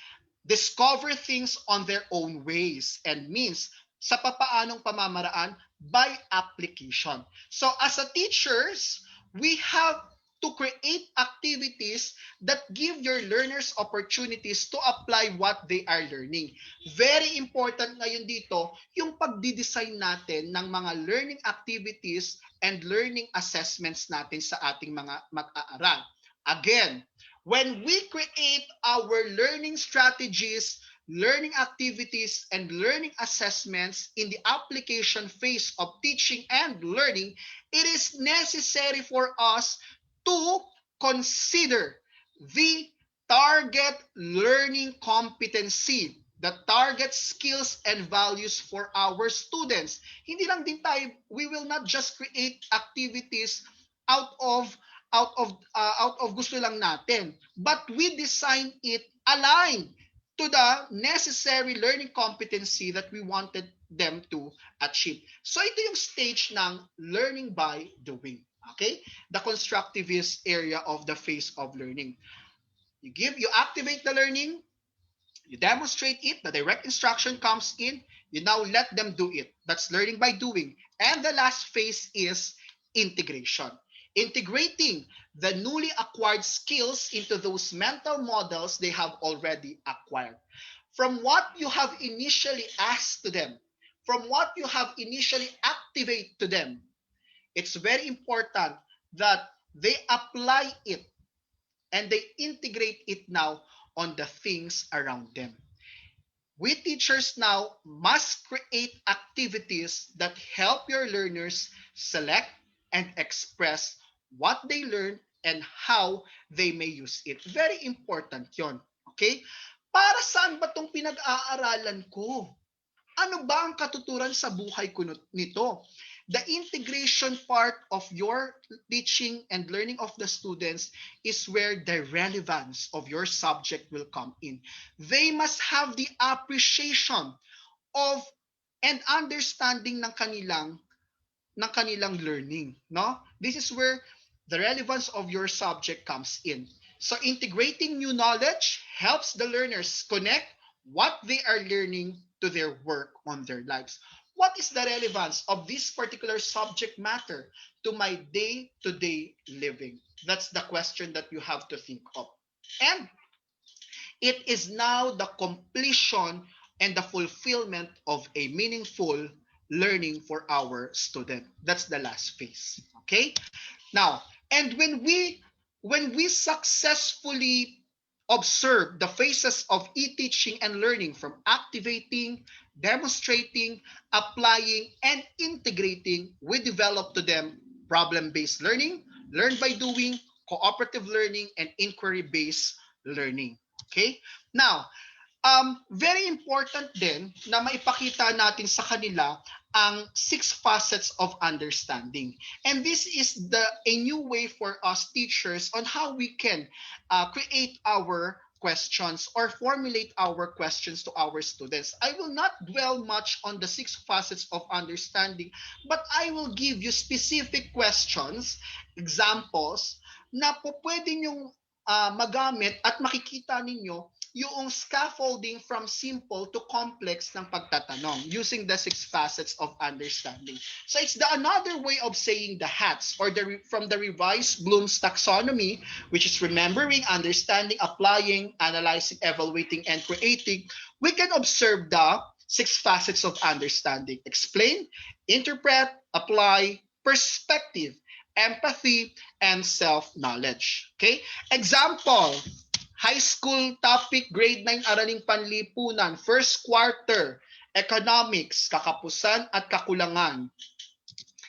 discover things on their own ways and means sa papaanong pamamaraan by application. So as a teachers, we have to create activities that give your learners opportunities to apply what they are learning. Very important ngayon dito yung pagdi-design natin ng mga learning activities and learning assessments natin sa ating mga mag-aaral. Again, when we create our learning strategies, learning activities, and learning assessments in the application phase of teaching and learning, it is necessary for us to consider the target learning competency, the target skills and values for our students. Hindi lang din tayo, we will not just create activities out of gusto lang natin, but we design it aligned to the necessary learning competency that we wanted them to achieve. So ito yung stage ng learning by doing. Okay? The constructivist area of the phase of learning. You activate the learning, you demonstrate it, the direct instruction comes in, you now let them do it. That's learning by doing. And the last phase is integration. Integrating the newly acquired skills into those mental models they have already acquired. From what you have initially asked to them, from what you have initially activated to them, it's very important that they apply it and they integrate it now on the things around them. We teachers now must create activities that help your learners select and express what they learn and how they may use it. Very important yon. Okay? Para saan ba itong pinag-aaralan ko? Ano ba ang katuturan sa buhay ko nito? The integration part of your teaching and learning of the students is where the relevance of your subject will come in. They must have the appreciation of and understanding ng kanilang learning, no? This is where the relevance of your subject comes in. So integrating new knowledge helps the learners connect what they are learning to their work on their lives. What is the relevance of this particular subject matter to my day-to-day living? That's the question that you have to think of. And It is now the completion and the fulfillment of a meaningful learning for our student. That's the last phase. Okay? Now, and when we successfully observe the phases of e-teaching and learning from activating, demonstrating, applying, and integrating, we develop to them problem-based learning, learn by doing, cooperative learning, and inquiry-based learning. Okay? Now, very important din na maipakita natin sa kanila ang six facets of understanding. And this is a new way for us teachers on how we can create our questions or formulate our questions to our students. I will not dwell much on the six facets of understanding, but I will give you specific questions, examples, na po pwede nyong magamit at makikita ninyo yung scaffolding from simple to complex ng pagtatanong using the six facets of understanding. So it's the another way of saying the hats or from the revised Bloom's taxonomy, which is remembering, understanding, applying, analyzing, evaluating, and creating. We can observe the six facets of understanding: explain, interpret, apply, perspective, empathy, and self-knowledge. Okay? Example, high school topic, grade 9, Araling Panlipunan, first quarter, economics, kakapusan at kakulangan.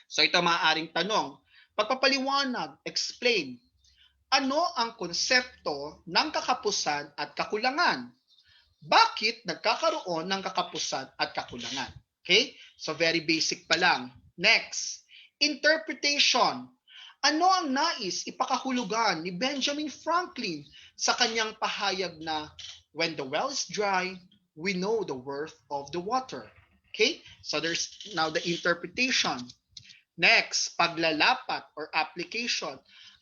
So ito maaaring tanong. Pagpapaliwanag, explain. Ano ang konsepto ng kakapusan at kakulangan? Bakit nagkakaroon ng kakapusan at kakulangan? Okay? So very basic pa lang. Next, interpretation. Ano ang nais ipakahulugan ni Benjamin Franklin sa kanyang pahayag na when the well is dry, we know the worth of the water? Okay? So there's now the interpretation. Next, paglalapat or application.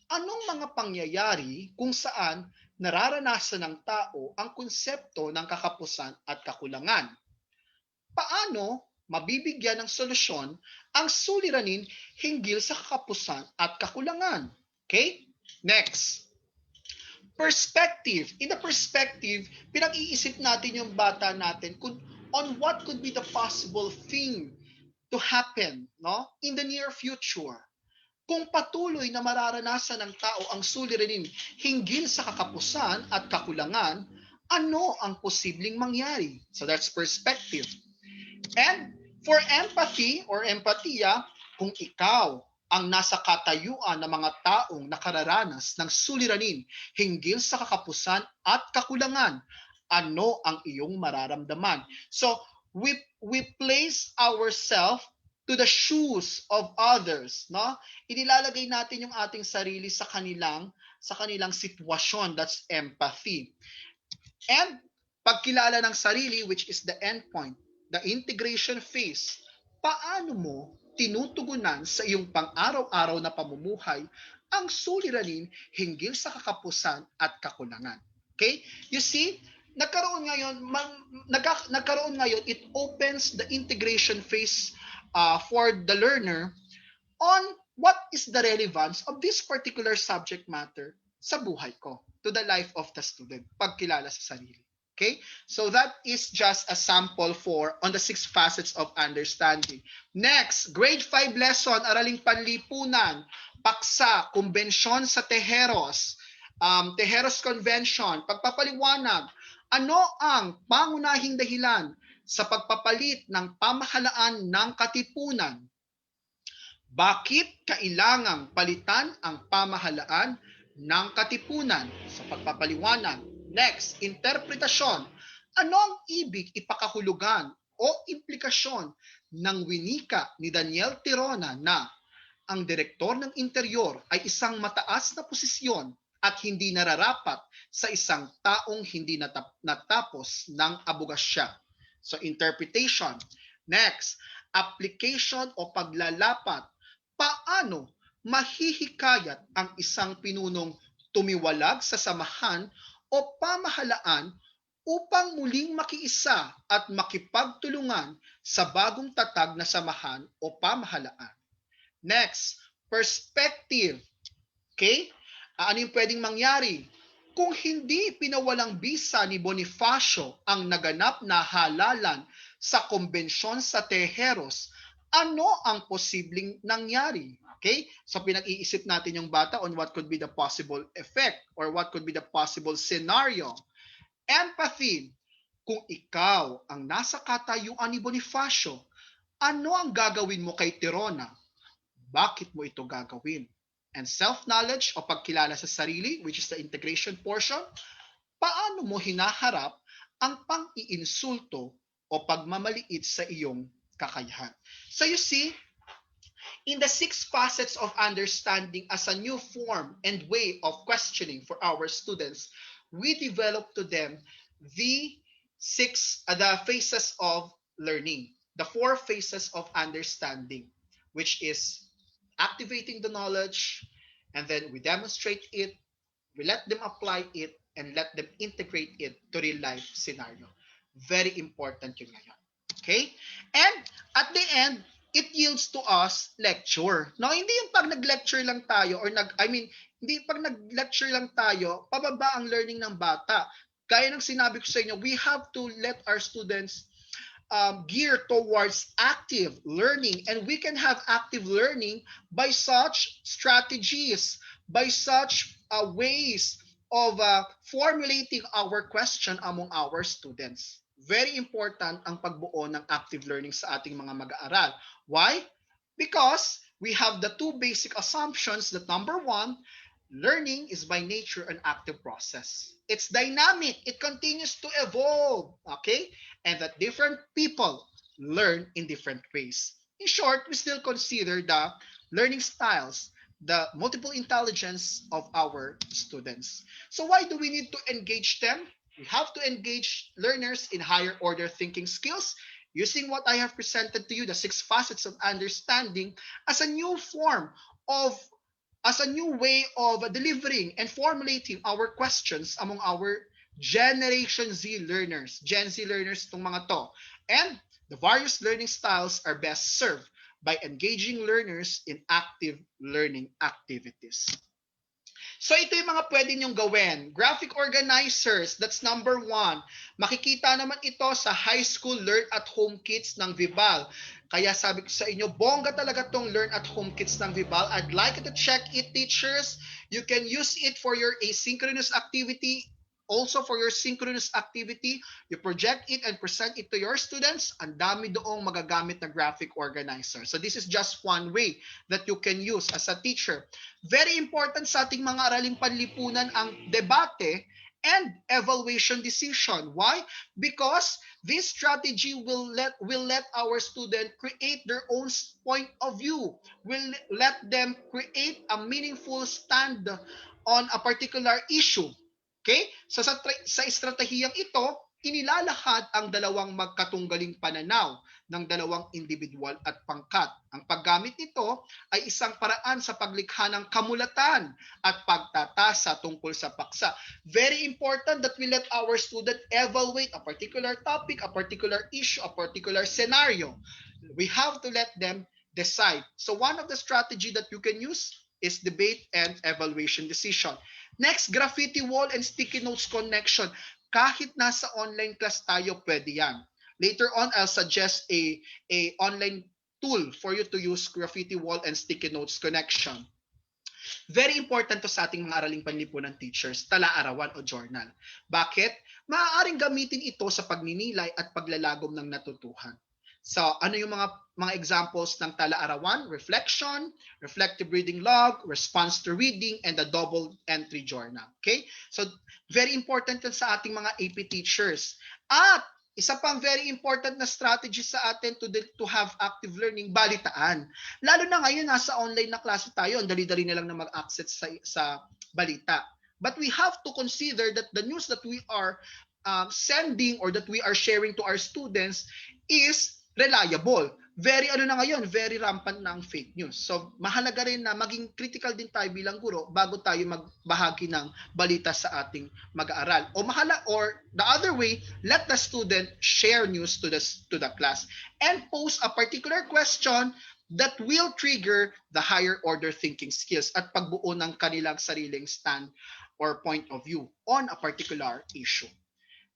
Anong mga pangyayari kung saan nararanasan ng tao ang konsepto ng kakapusan at kakulangan? Paano mabibigyan ng solusyon ang suliranin hinggil sa kakapusan at kakulangan? Okay? Next, perspective. In the perspective, pinag-iisip natin yung bata natin kung on what could be the possible thing to happen, no, in the near future. Kung patuloy na mararanasan ng tao ang suliranin hinggil sa kakapusan at kakulangan, ano ang posibleng mangyari? So that's perspective. And for empathy or empatiya, kung ikaw ang nasa katayuan ng mga taong nakararanas ng suliranin hinggil sa kakapusan at kakulangan, ano ang iyong mararamdaman? So, we place ourselves to the shoes of others, no? Inilalagay natin yung ating sarili sa kanilang sitwasyon. That's empathy. And pagkilala ng sarili, which is the endpoint, the integration phase. Paano mo tinutugunan sa iyong pang-araw-araw na pamumuhay ang suliranin hinggil sa kakapusan at kakulangan? Okay? You see, nagkaroon ngayon, it opens the integration phase for the learner on what is the relevance of this particular subject matter sa buhay ko, to the life of the student, pagkilala sa sarili. Okay? So that is just a sample for on the six facets of understanding. Next, grade 5 lesson, Araling Panlipunan, paksa, kumbensyon sa Tejeros, Tejeros Convention, pagpapaliwanag, ano ang pangunahing dahilan sa pagpapalit ng pamahalaan ng katipunan? Bakit kailangang palitan ang pamahalaan ng katipunan? Sa pagpapaliwanag. Next, interpretasyon. Ano ang ibig ipakahulugan o implikasyon ng winika ni Daniel Tirona na ang direktor ng interior ay isang mataas na posisyon at hindi nararapat sa isang taong hindi natapos ng abogasya? So, interpretation. Next, application o paglalapat. Paano mahihikayat ang isang pinunong tumiwalag sa samahan o pamahalaan upang muling makiisa at makipagtulungan sa bagong tatag na samahan o pamahalaan? Next, perspective. Okay? Ano yung pwedeng mangyari? Kung hindi pinawalang bisa ni Bonifacio ang naganap na halalan sa kombensyon sa Tejeros, ano ang posibleng nangyari? Okay? So pinag-iisip natin yung bata on what could be the possible effect or what could be the possible scenario. Empathy. Kung ikaw ang nasa katayuan ni Bonifacio, ano ang gagawin mo kay Tirona? Bakit mo ito gagawin? And self-knowledge o pagkilala sa sarili, which is the integration portion, paano mo hinaharap ang pang-iinsulto o pagmamaliit sa iyong kakayahan. So you see, in the six facets of understanding as a new form and way of questioning for our students, we develop to them the the phases of learning, the four phases of understanding, which is activating the knowledge, and then we demonstrate it, we let them apply it, and let them integrate it to real life scenario. Very important yun ngayon. Okay? And at the end, it yields to us lecture. No, hindi yung pag nag-lecture lang tayo or hindi pag nag-lecture lang tayo, pababa ang learning ng bata. Gaya ng sinabi ko sa inyo, we have to let our students geared towards active learning. And we can have active learning by such strategies, by such ways of formulating our question among our students. Very important ang pagbuo ng active learning sa ating mga mag-aaral. Why? Because we have the two basic assumptions that number one, learning is by nature an active process. It's dynamic. It continues to evolve. Okay? And that different people learn in different ways. In short, we still consider the learning styles, the multiple intelligence of our students. So why do we need to engage them? We have to engage learners in higher order thinking skills using what I have presented to you, the six facets of understanding, as a new form of as a new way of delivering and formulating our questions among our Generation Z learners, Gen Z learners itong mga to. And the various learning styles are best served by engaging learners in active learning activities. So ito yung mga pwede nyong gawin. Graphic organizers, that's number one. Makikita naman ito sa high school learn at home kits ng Vibal. Kaya sabi ko sa inyo, bongga talaga tong learn at home kits ng Vibal. I'd like you to check it, teachers. You can use it for your asynchronous activity, also for your synchronous activity. You project it and present it to your students. Ang dami doong magagamit na graphic organizer. So this is just one way that you can use as a teacher. Very important sa ating mga araling panlipunan ang debate and evaluation decision. Why? Because this strategy will let our student create their own point of view. Will let them create a meaningful stand on a particular issue. Okay? So sa estratehiyang ito, inilalahad ang dalawang magkatunggaling pananaw ng dalawang individual at pangkat. Ang paggamit nito ay isang paraan sa paglikha ng kamulatan at pagtatasa tungkol sa paksa. Very important that we let our student evaluate a particular topic, a particular issue, a particular scenario. We have to let them decide. So one of the strategy that you can use is debate and evaluation decision. Next, graffiti wall and sticky notes connection. Kahit nasa online class tayo, pwede yan. Later on, I'll suggest a online tool for you to use graffiti wall and sticky notes connection. Very important to sa ating mga araling panlipunan teachers, tala-arawan o journal. Bakit? Maaaring gamitin ito sa pagninilay at paglalagom ng natutuhan. So, ano yung mga examples ng tala-arawan? Reflection, reflective reading log, response to reading, and the double entry journal. Okay? So, very important yan sa ating mga AP teachers. At isa pang very important na strategy sa atin to have active learning, balitaan. Lalo na ngayon, nasa online na klase tayo, ang dali-dali na lang na mag-access sa balita. But we have to consider that the news that we are sending or that we are sharing to our students is reliable. Very very rampant na ang fake news. So mahalaga rin na maging critical din tayo bilang guro bago tayo magbahagi ng balita sa ating mag-aaral. Or the other way, let the student share news to the class and pose a particular question that will trigger the higher order thinking skills at pagbuo ng kanilang sariling stand or point of view on a particular issue.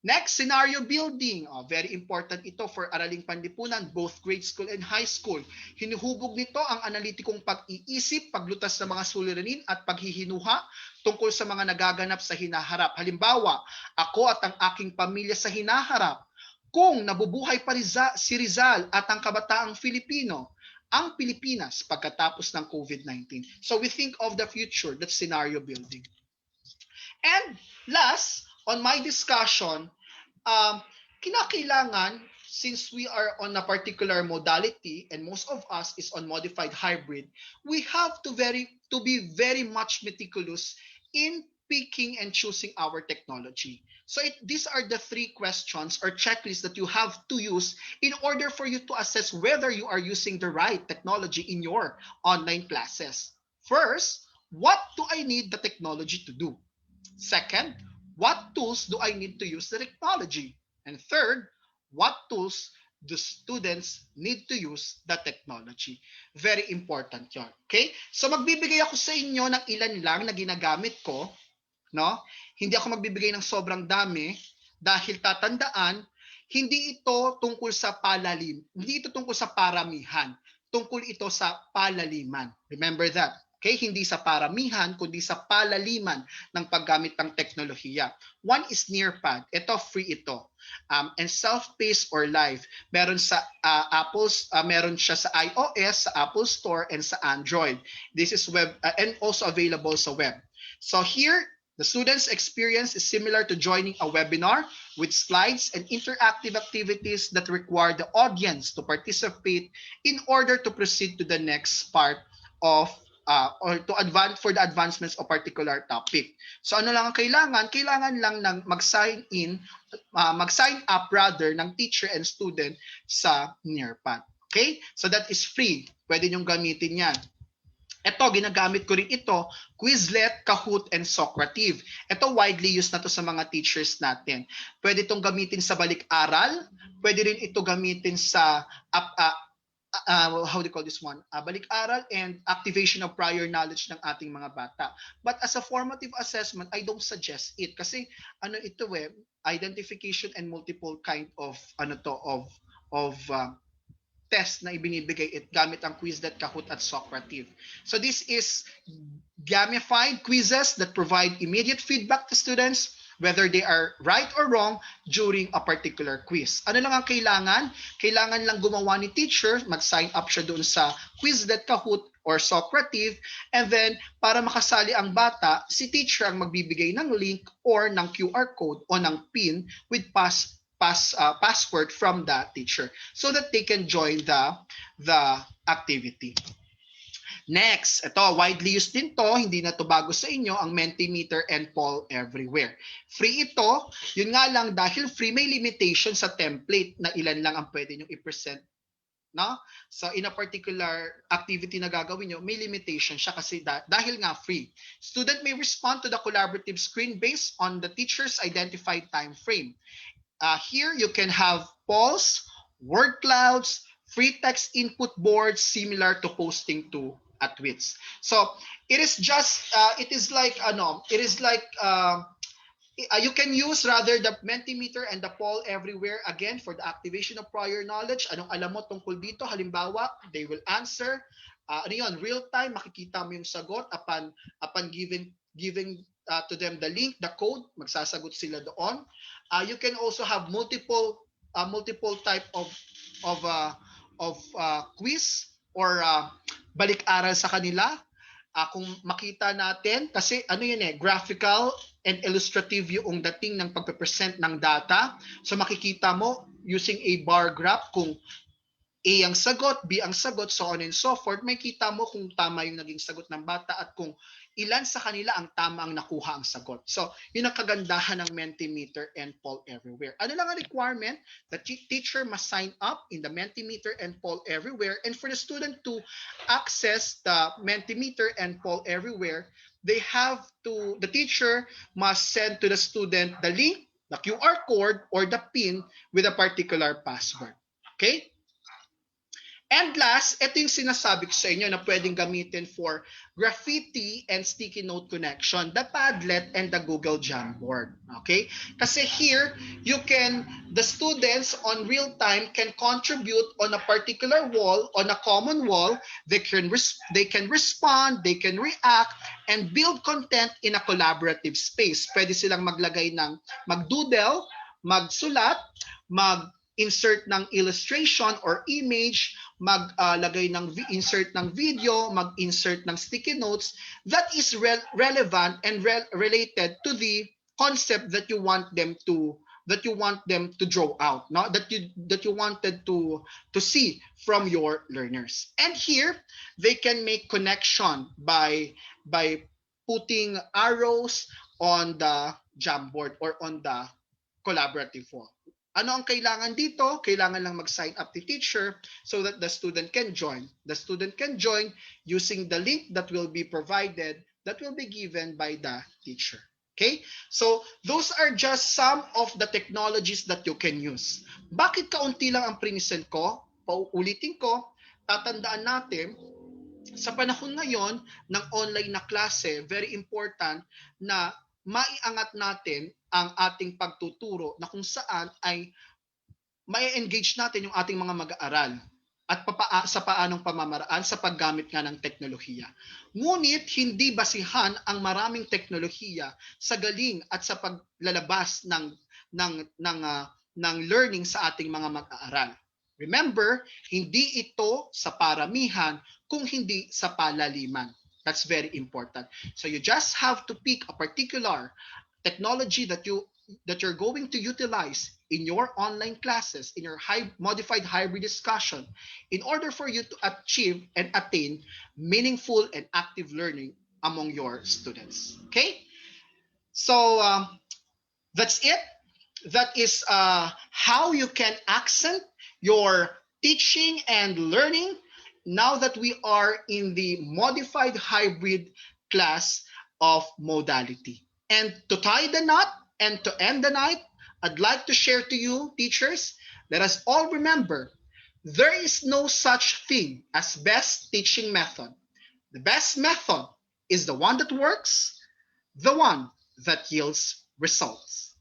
Next, scenario building. Very important ito for Araling Panlipunan, both grade school and high school. Hinuhubog nito ang analitikong pag-iisip, paglutas ng mga suliranin at paghihinuha tungkol sa mga nagaganap sa hinaharap. Halimbawa, ako at ang aking pamilya sa hinaharap. Kung nabubuhay pa si Rizal at ang kabataang Filipino, ang Pilipinas pagkatapos ng COVID-19. So we think of the future, that's scenario building. And last, on my discussion, kinakailangan, since we are on a particular modality and most of us is on modified hybrid, we have to be very much meticulous in picking and choosing our technology. So these are the three questions or checklists that you have to use in order for you to assess whether you are using the right technology in your online classes. First, what do I need the technology to do? Second, what tools do I need to use the technology? And third, what tools do students need to use the technology? Very important yon. Okay? So magbibigay ako sa inyo ng ilan lang na ginagamit ko, no? Hindi ako magbibigay ng sobrang dami dahil tatandaan, hindi ito tungkol sa hindi ito tungkol sa paramihan. Tungkol ito sa palaliman. Remember that. Okay, hindi sa paramihan, kundi sa palaliman ng paggamit ng teknolohiya. One is Nearpad. Ito, free ito. And self-paced or live. Meron sa meron siya sa iOS, sa Apple Store, and sa Android. This is web, and also available sa web. So here, the student's experience is similar to joining a webinar with slides and interactive activities that require the audience to participate in order to proceed to the next part of or to advance for the advancements of particular topic. So ano lang ang kailangan? Kailangan lang ng mag-sign up rather ng teacher and student sa Nearpad. Okay? So that is free. Pwede niyong gamitin yan. Ito, ginagamit ko rin ito, Quizlet, Kahoot, and Socrative. Ito, widely used na to sa mga teachers natin. Pwede itong gamitin sa balik-aral. Pwede rin ito gamitin sa how do you call this one? Balik-aral and activation of prior knowledge ng ating mga bata. But as a formative assessment, I don't suggest it kasi ito identification and multiple kind of test na ibinibigay it gamit ang Quizlet, Kahoot at Socrative. So this is gamified quizzes that provide immediate feedback to students whether they are right or wrong during a particular quiz. Ano lang ang kailangan? Kailangan lang gumawa ni teacher, mag-sign up siya doon sa Quizlet, Kahoot, or Socrative, and then para makasali ang bata, si teacher ang magbibigay ng link or ng QR code o ng PIN with password from the teacher so that they can join the activity. Next, ito, widely used din to, hindi na to bago sa inyo, ang Mentimeter and Poll Everywhere. Free ito, yun nga lang dahil free may limitation sa template na ilan lang ang pwede nyo i-present. No? So in a particular activity na gagawin nyo, may limitation siya kasi dahil nga free. Student may respond to the collaborative screen based on the teacher's identified time frame. Here you can have polls, word clouds, free text input boards similar to posting to at Wits. So it is like you can use rather the Mentimeter and the Poll Everywhere again for the activation of prior knowledge. Anong alam mo tungkol dito? Halimbawa, they will answer. Real time, makikita mo yung sagot upon giving to them the link, the code, magsasagot sila doon. You can also have multiple type of quiz or balik-aral sa kanila. Kung makita natin, kasi graphical and illustrative yung dating ng pagpe-present ng data. So makikita mo using a bar graph kung A ang sagot, B ang sagot, so on and so forth, may kita mo kung tama yung naging sagot ng bata at kung ilan sa kanila ang tama ang nakuha ang sagot. So, yun ang kagandahan ng Mentimeter and Poll Everywhere. Ano lang ang requirement? The teacher must sign up in the Mentimeter and Poll Everywhere, and for the student to access the Mentimeter and Poll Everywhere, the teacher must send to the student the link, the QR code, or the PIN with a particular password. Okay? And last, ito yung sinasabi ko sa inyo na pwedeng gamitin for graffiti and sticky note connection, the Padlet and the Google Jamboard. Okay? Kasi here, the students on real time can contribute on a particular wall, on a common wall. They can respond, they can react, and build content in a collaborative space. Pwede silang magdoodle, magsulat, mag-insert ng illustration or image, maglagay insert ng video, mag-insert ng sticky notes that is relevant and related to the concept that you want them to draw out, no, that you wanted to see from your learners. And here they can make connection by putting arrows on the Jamboard or on the collaborative wall. Ano ang kailangan dito? Kailangan lang mag-sign up the teacher so that the student can join. The student can join using the link that will be provided, that will be given by the teacher. Okay? So, those are just some of the technologies that you can use. Bakit kaunti lang ang prinisend ko? Pauulitin ko, tatandaan natin, sa panahon ngayon ng online na klase, very important na maiangat natin ang ating pagtuturo na kung saan ay mai-engage natin yung ating mga mag-aaral at sa paanong pamamaraan sa paggamit nga ng teknolohiya. Ngunit hindi basihan ang maraming teknolohiya sa galing at sa paglalabas ng learning sa ating mga mag-aaral. Remember, hindi ito sa paramihan kung hindi sa palaliman. That's very important. So you just have to pick a particular technology that you're going to utilize in your online classes, in your modified hybrid discussion, in order for you to achieve and attain meaningful and active learning among your students. Okay? So that's it. That is how you can accent your teaching and learning now that we are in the modified hybrid class of modality. And to tie the knot and to end the night, I'd like to share to you, teachers, let us all remember there is no such thing as best teaching method. The best method is the one that works, the one that yields results.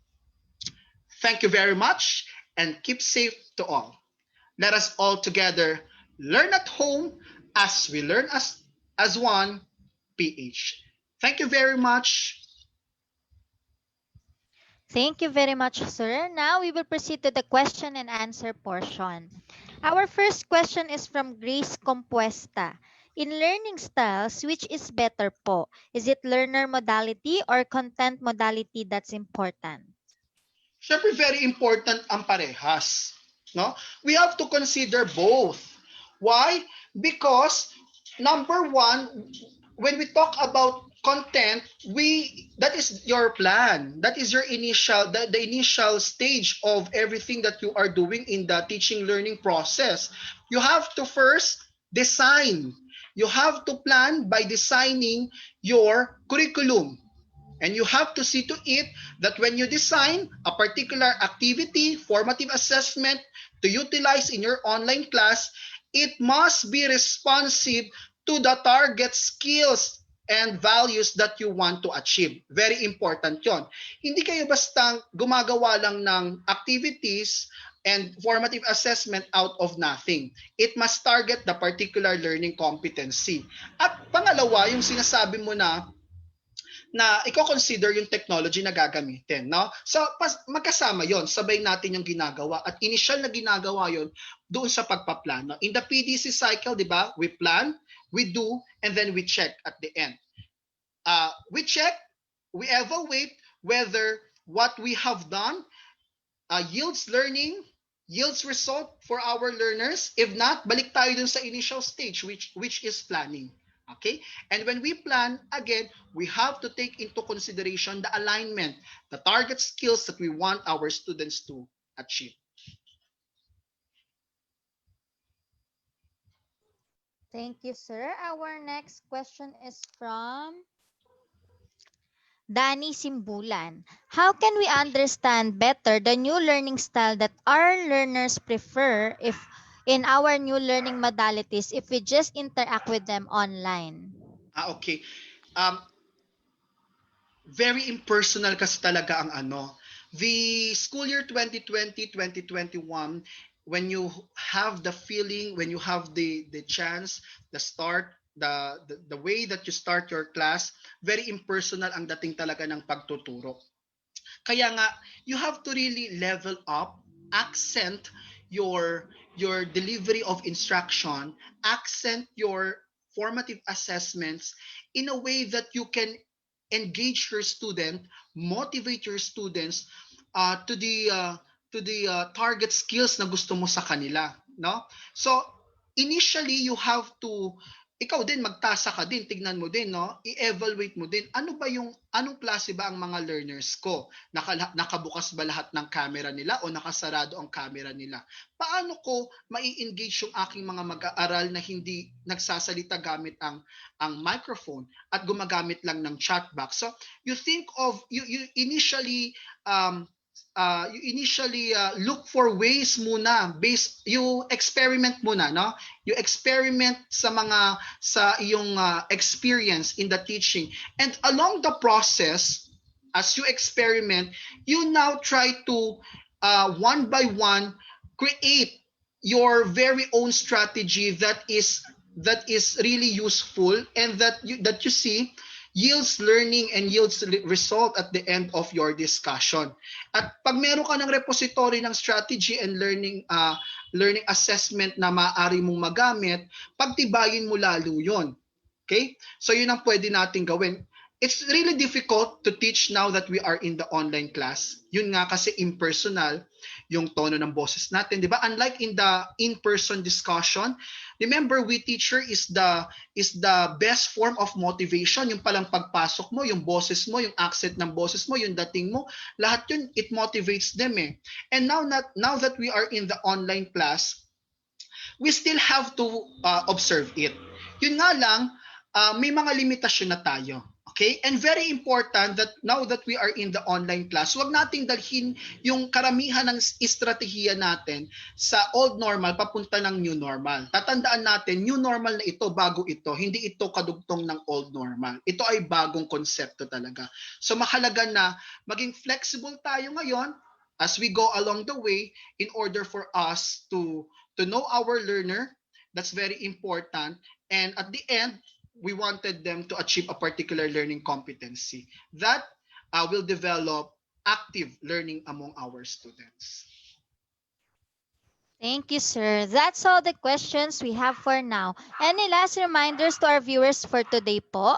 Thank you very much and keep safe to all. Let us all together learn at home as we learn as one PH. Thank you very much. Thank you very much, sir. Now we will proceed to the question and answer portion. Our first question is from Grace Compuesta. In learning styles, which is better po? Is it learner modality or content modality that's important? Syempre, very important ang parehas. No? We have to consider both. Why? Because, number one, when we talk about content, that is your plan. That is your the initial stage of everything that you are doing in the teaching learning process. You have to first design. You have to plan by designing your curriculum. And you have to see to it that when you design a particular activity, formative assessment to utilize in your online class, it must be responsive to the target skills and values that you want to achieve. Very important yon. Hindi kayo basta gumagawa lang ng activities and formative assessment out of nothing. It must target the particular learning competency. At pangalawa, yung sinasabi mo na i-consider yung technology na gagamitin, no? So, magkasama yon, sabay natin yung ginagawa at initial na ginagawa yon doon sa pagpaplano. In the PDC cycle, di ba, we plan, we do, and then we check at the end. We check, we evaluate whether what we have done yields learning, yields result for our learners. If not, balik tayo dun sa initial stage, which is planning. Okay? And when we plan, again, we have to take into consideration the alignment, the target skills that we want our students to achieve. Thank you, sir. Our next question is from Danny Simbulan. How can we understand better the new learning style that our learners prefer if in our new learning modalities if we just interact with them online? Okay. Um, very impersonal kasi talaga ang ano. The school year 2020-2021, when you have the feeling, when you have the chance, the start, the way that you start your class, very impersonal ang dating talaga ng pagtuturo. Kaya nga, you have to really level up, accent your delivery of instruction, accent your formative assessments in a way that you can engage your student, motivate your students to the target skills na gusto mo sa kanila, no? So initially you have to ikaw din magtasa ka din, tignan mo din, no? I-evaluate mo din ano ba yung anong klase ba ang mga learners ko? Nakabukas ba lahat ng camera nila o nakasarado ang camera nila? Paano ko mai-engage yung aking mga mag-aaral na hindi nagsasalita gamit ang microphone at gumagamit lang ng chat box? So you think of you initially look for ways muna, you experiment muna, no? You experiment sa iyong experience in the teaching, and along the process, as you experiment, you now try to one by one create your very own strategy that is really useful, and that you see yields learning and yields result at the end of your discussion. At pag meron ka ng repository ng strategy and learning assessment na maaari mong magamit, pagtibayin mo lalo yon. Okay? So yun ang pwede nating gawin. It's really difficult to teach now that we are in the online class. Yun nga kasi impersonal yung tono ng boses natin, di ba? Unlike in the in-person discussion, remember, we teacher is the best form of motivation. Yung palang pagpasok mo, yung boses mo, yung accent ng boses mo, yung dating mo, lahat yun, it motivates them eh. And now that we are in the online class, we still have to observe it. Yun nga lang, may mga limitasyon na tayo. Okay? And very important that now that we are in the online class, wag nating dalhin yung karamihan ng estratehiya natin sa old normal papunta ng new normal. Tatandaan natin, new normal na ito, bago ito. Hindi ito kadugtong ng old normal. Ito ay bagong konsepto talaga. So mahalaga na maging flexible tayo ngayon as we go along the way in order for us to know our learner. That's very important. And at the end, we wanted them to achieve a particular learning competency that will develop active learning among our students. Thank you, sir. That's all the questions we have for now. Any last reminders to our viewers for today po?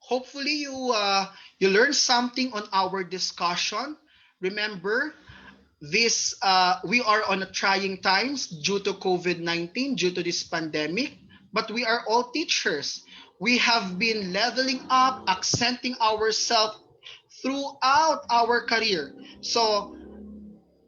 Hopefully you learn something on our discussion. Remember, we are on a trying times due to COVID-19, due to this pandemic, but we are all teachers. We have been leveling up, accenting ourselves throughout our career. So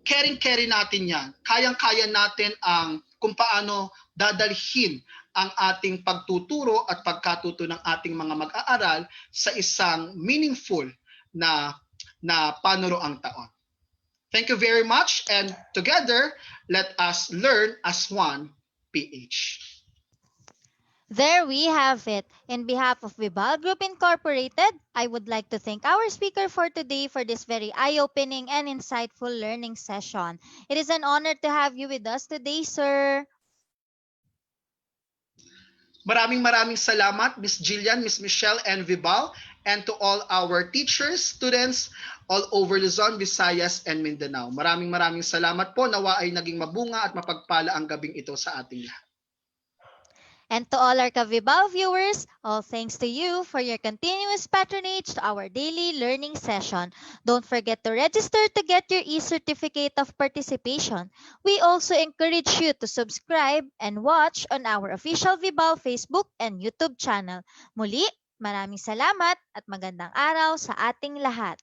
carry natin yan. Kayang-kaya natin ang kung paano dadalhin ang ating pagtuturo at pagkatuto ng ating mga mag-aaral sa isang meaningful na panuroang taon. Thank you very much, and together, let us learn as one PH. There we have it. In behalf of Vibal Group Incorporated, I would like to thank our speaker for today for this very eye-opening and insightful learning session. It is an honor to have you with us today, sir. Maraming salamat, Miss Jillian, Miss Michelle, and Vibal, and to all our teachers, students, all over Luzon, Visayas, and Mindanao. Maraming salamat po. Nawa ay naging mabunga at mapagpala ang gabing ito sa ating lahat. And to all our Kavibal viewers, all thanks to you for your continuous patronage to our daily learning session. Don't forget to register to get your e-certificate of participation. We also encourage you to subscribe and watch on our official Vibal Facebook and YouTube channel. Muli, maraming salamat at magandang araw sa ating lahat.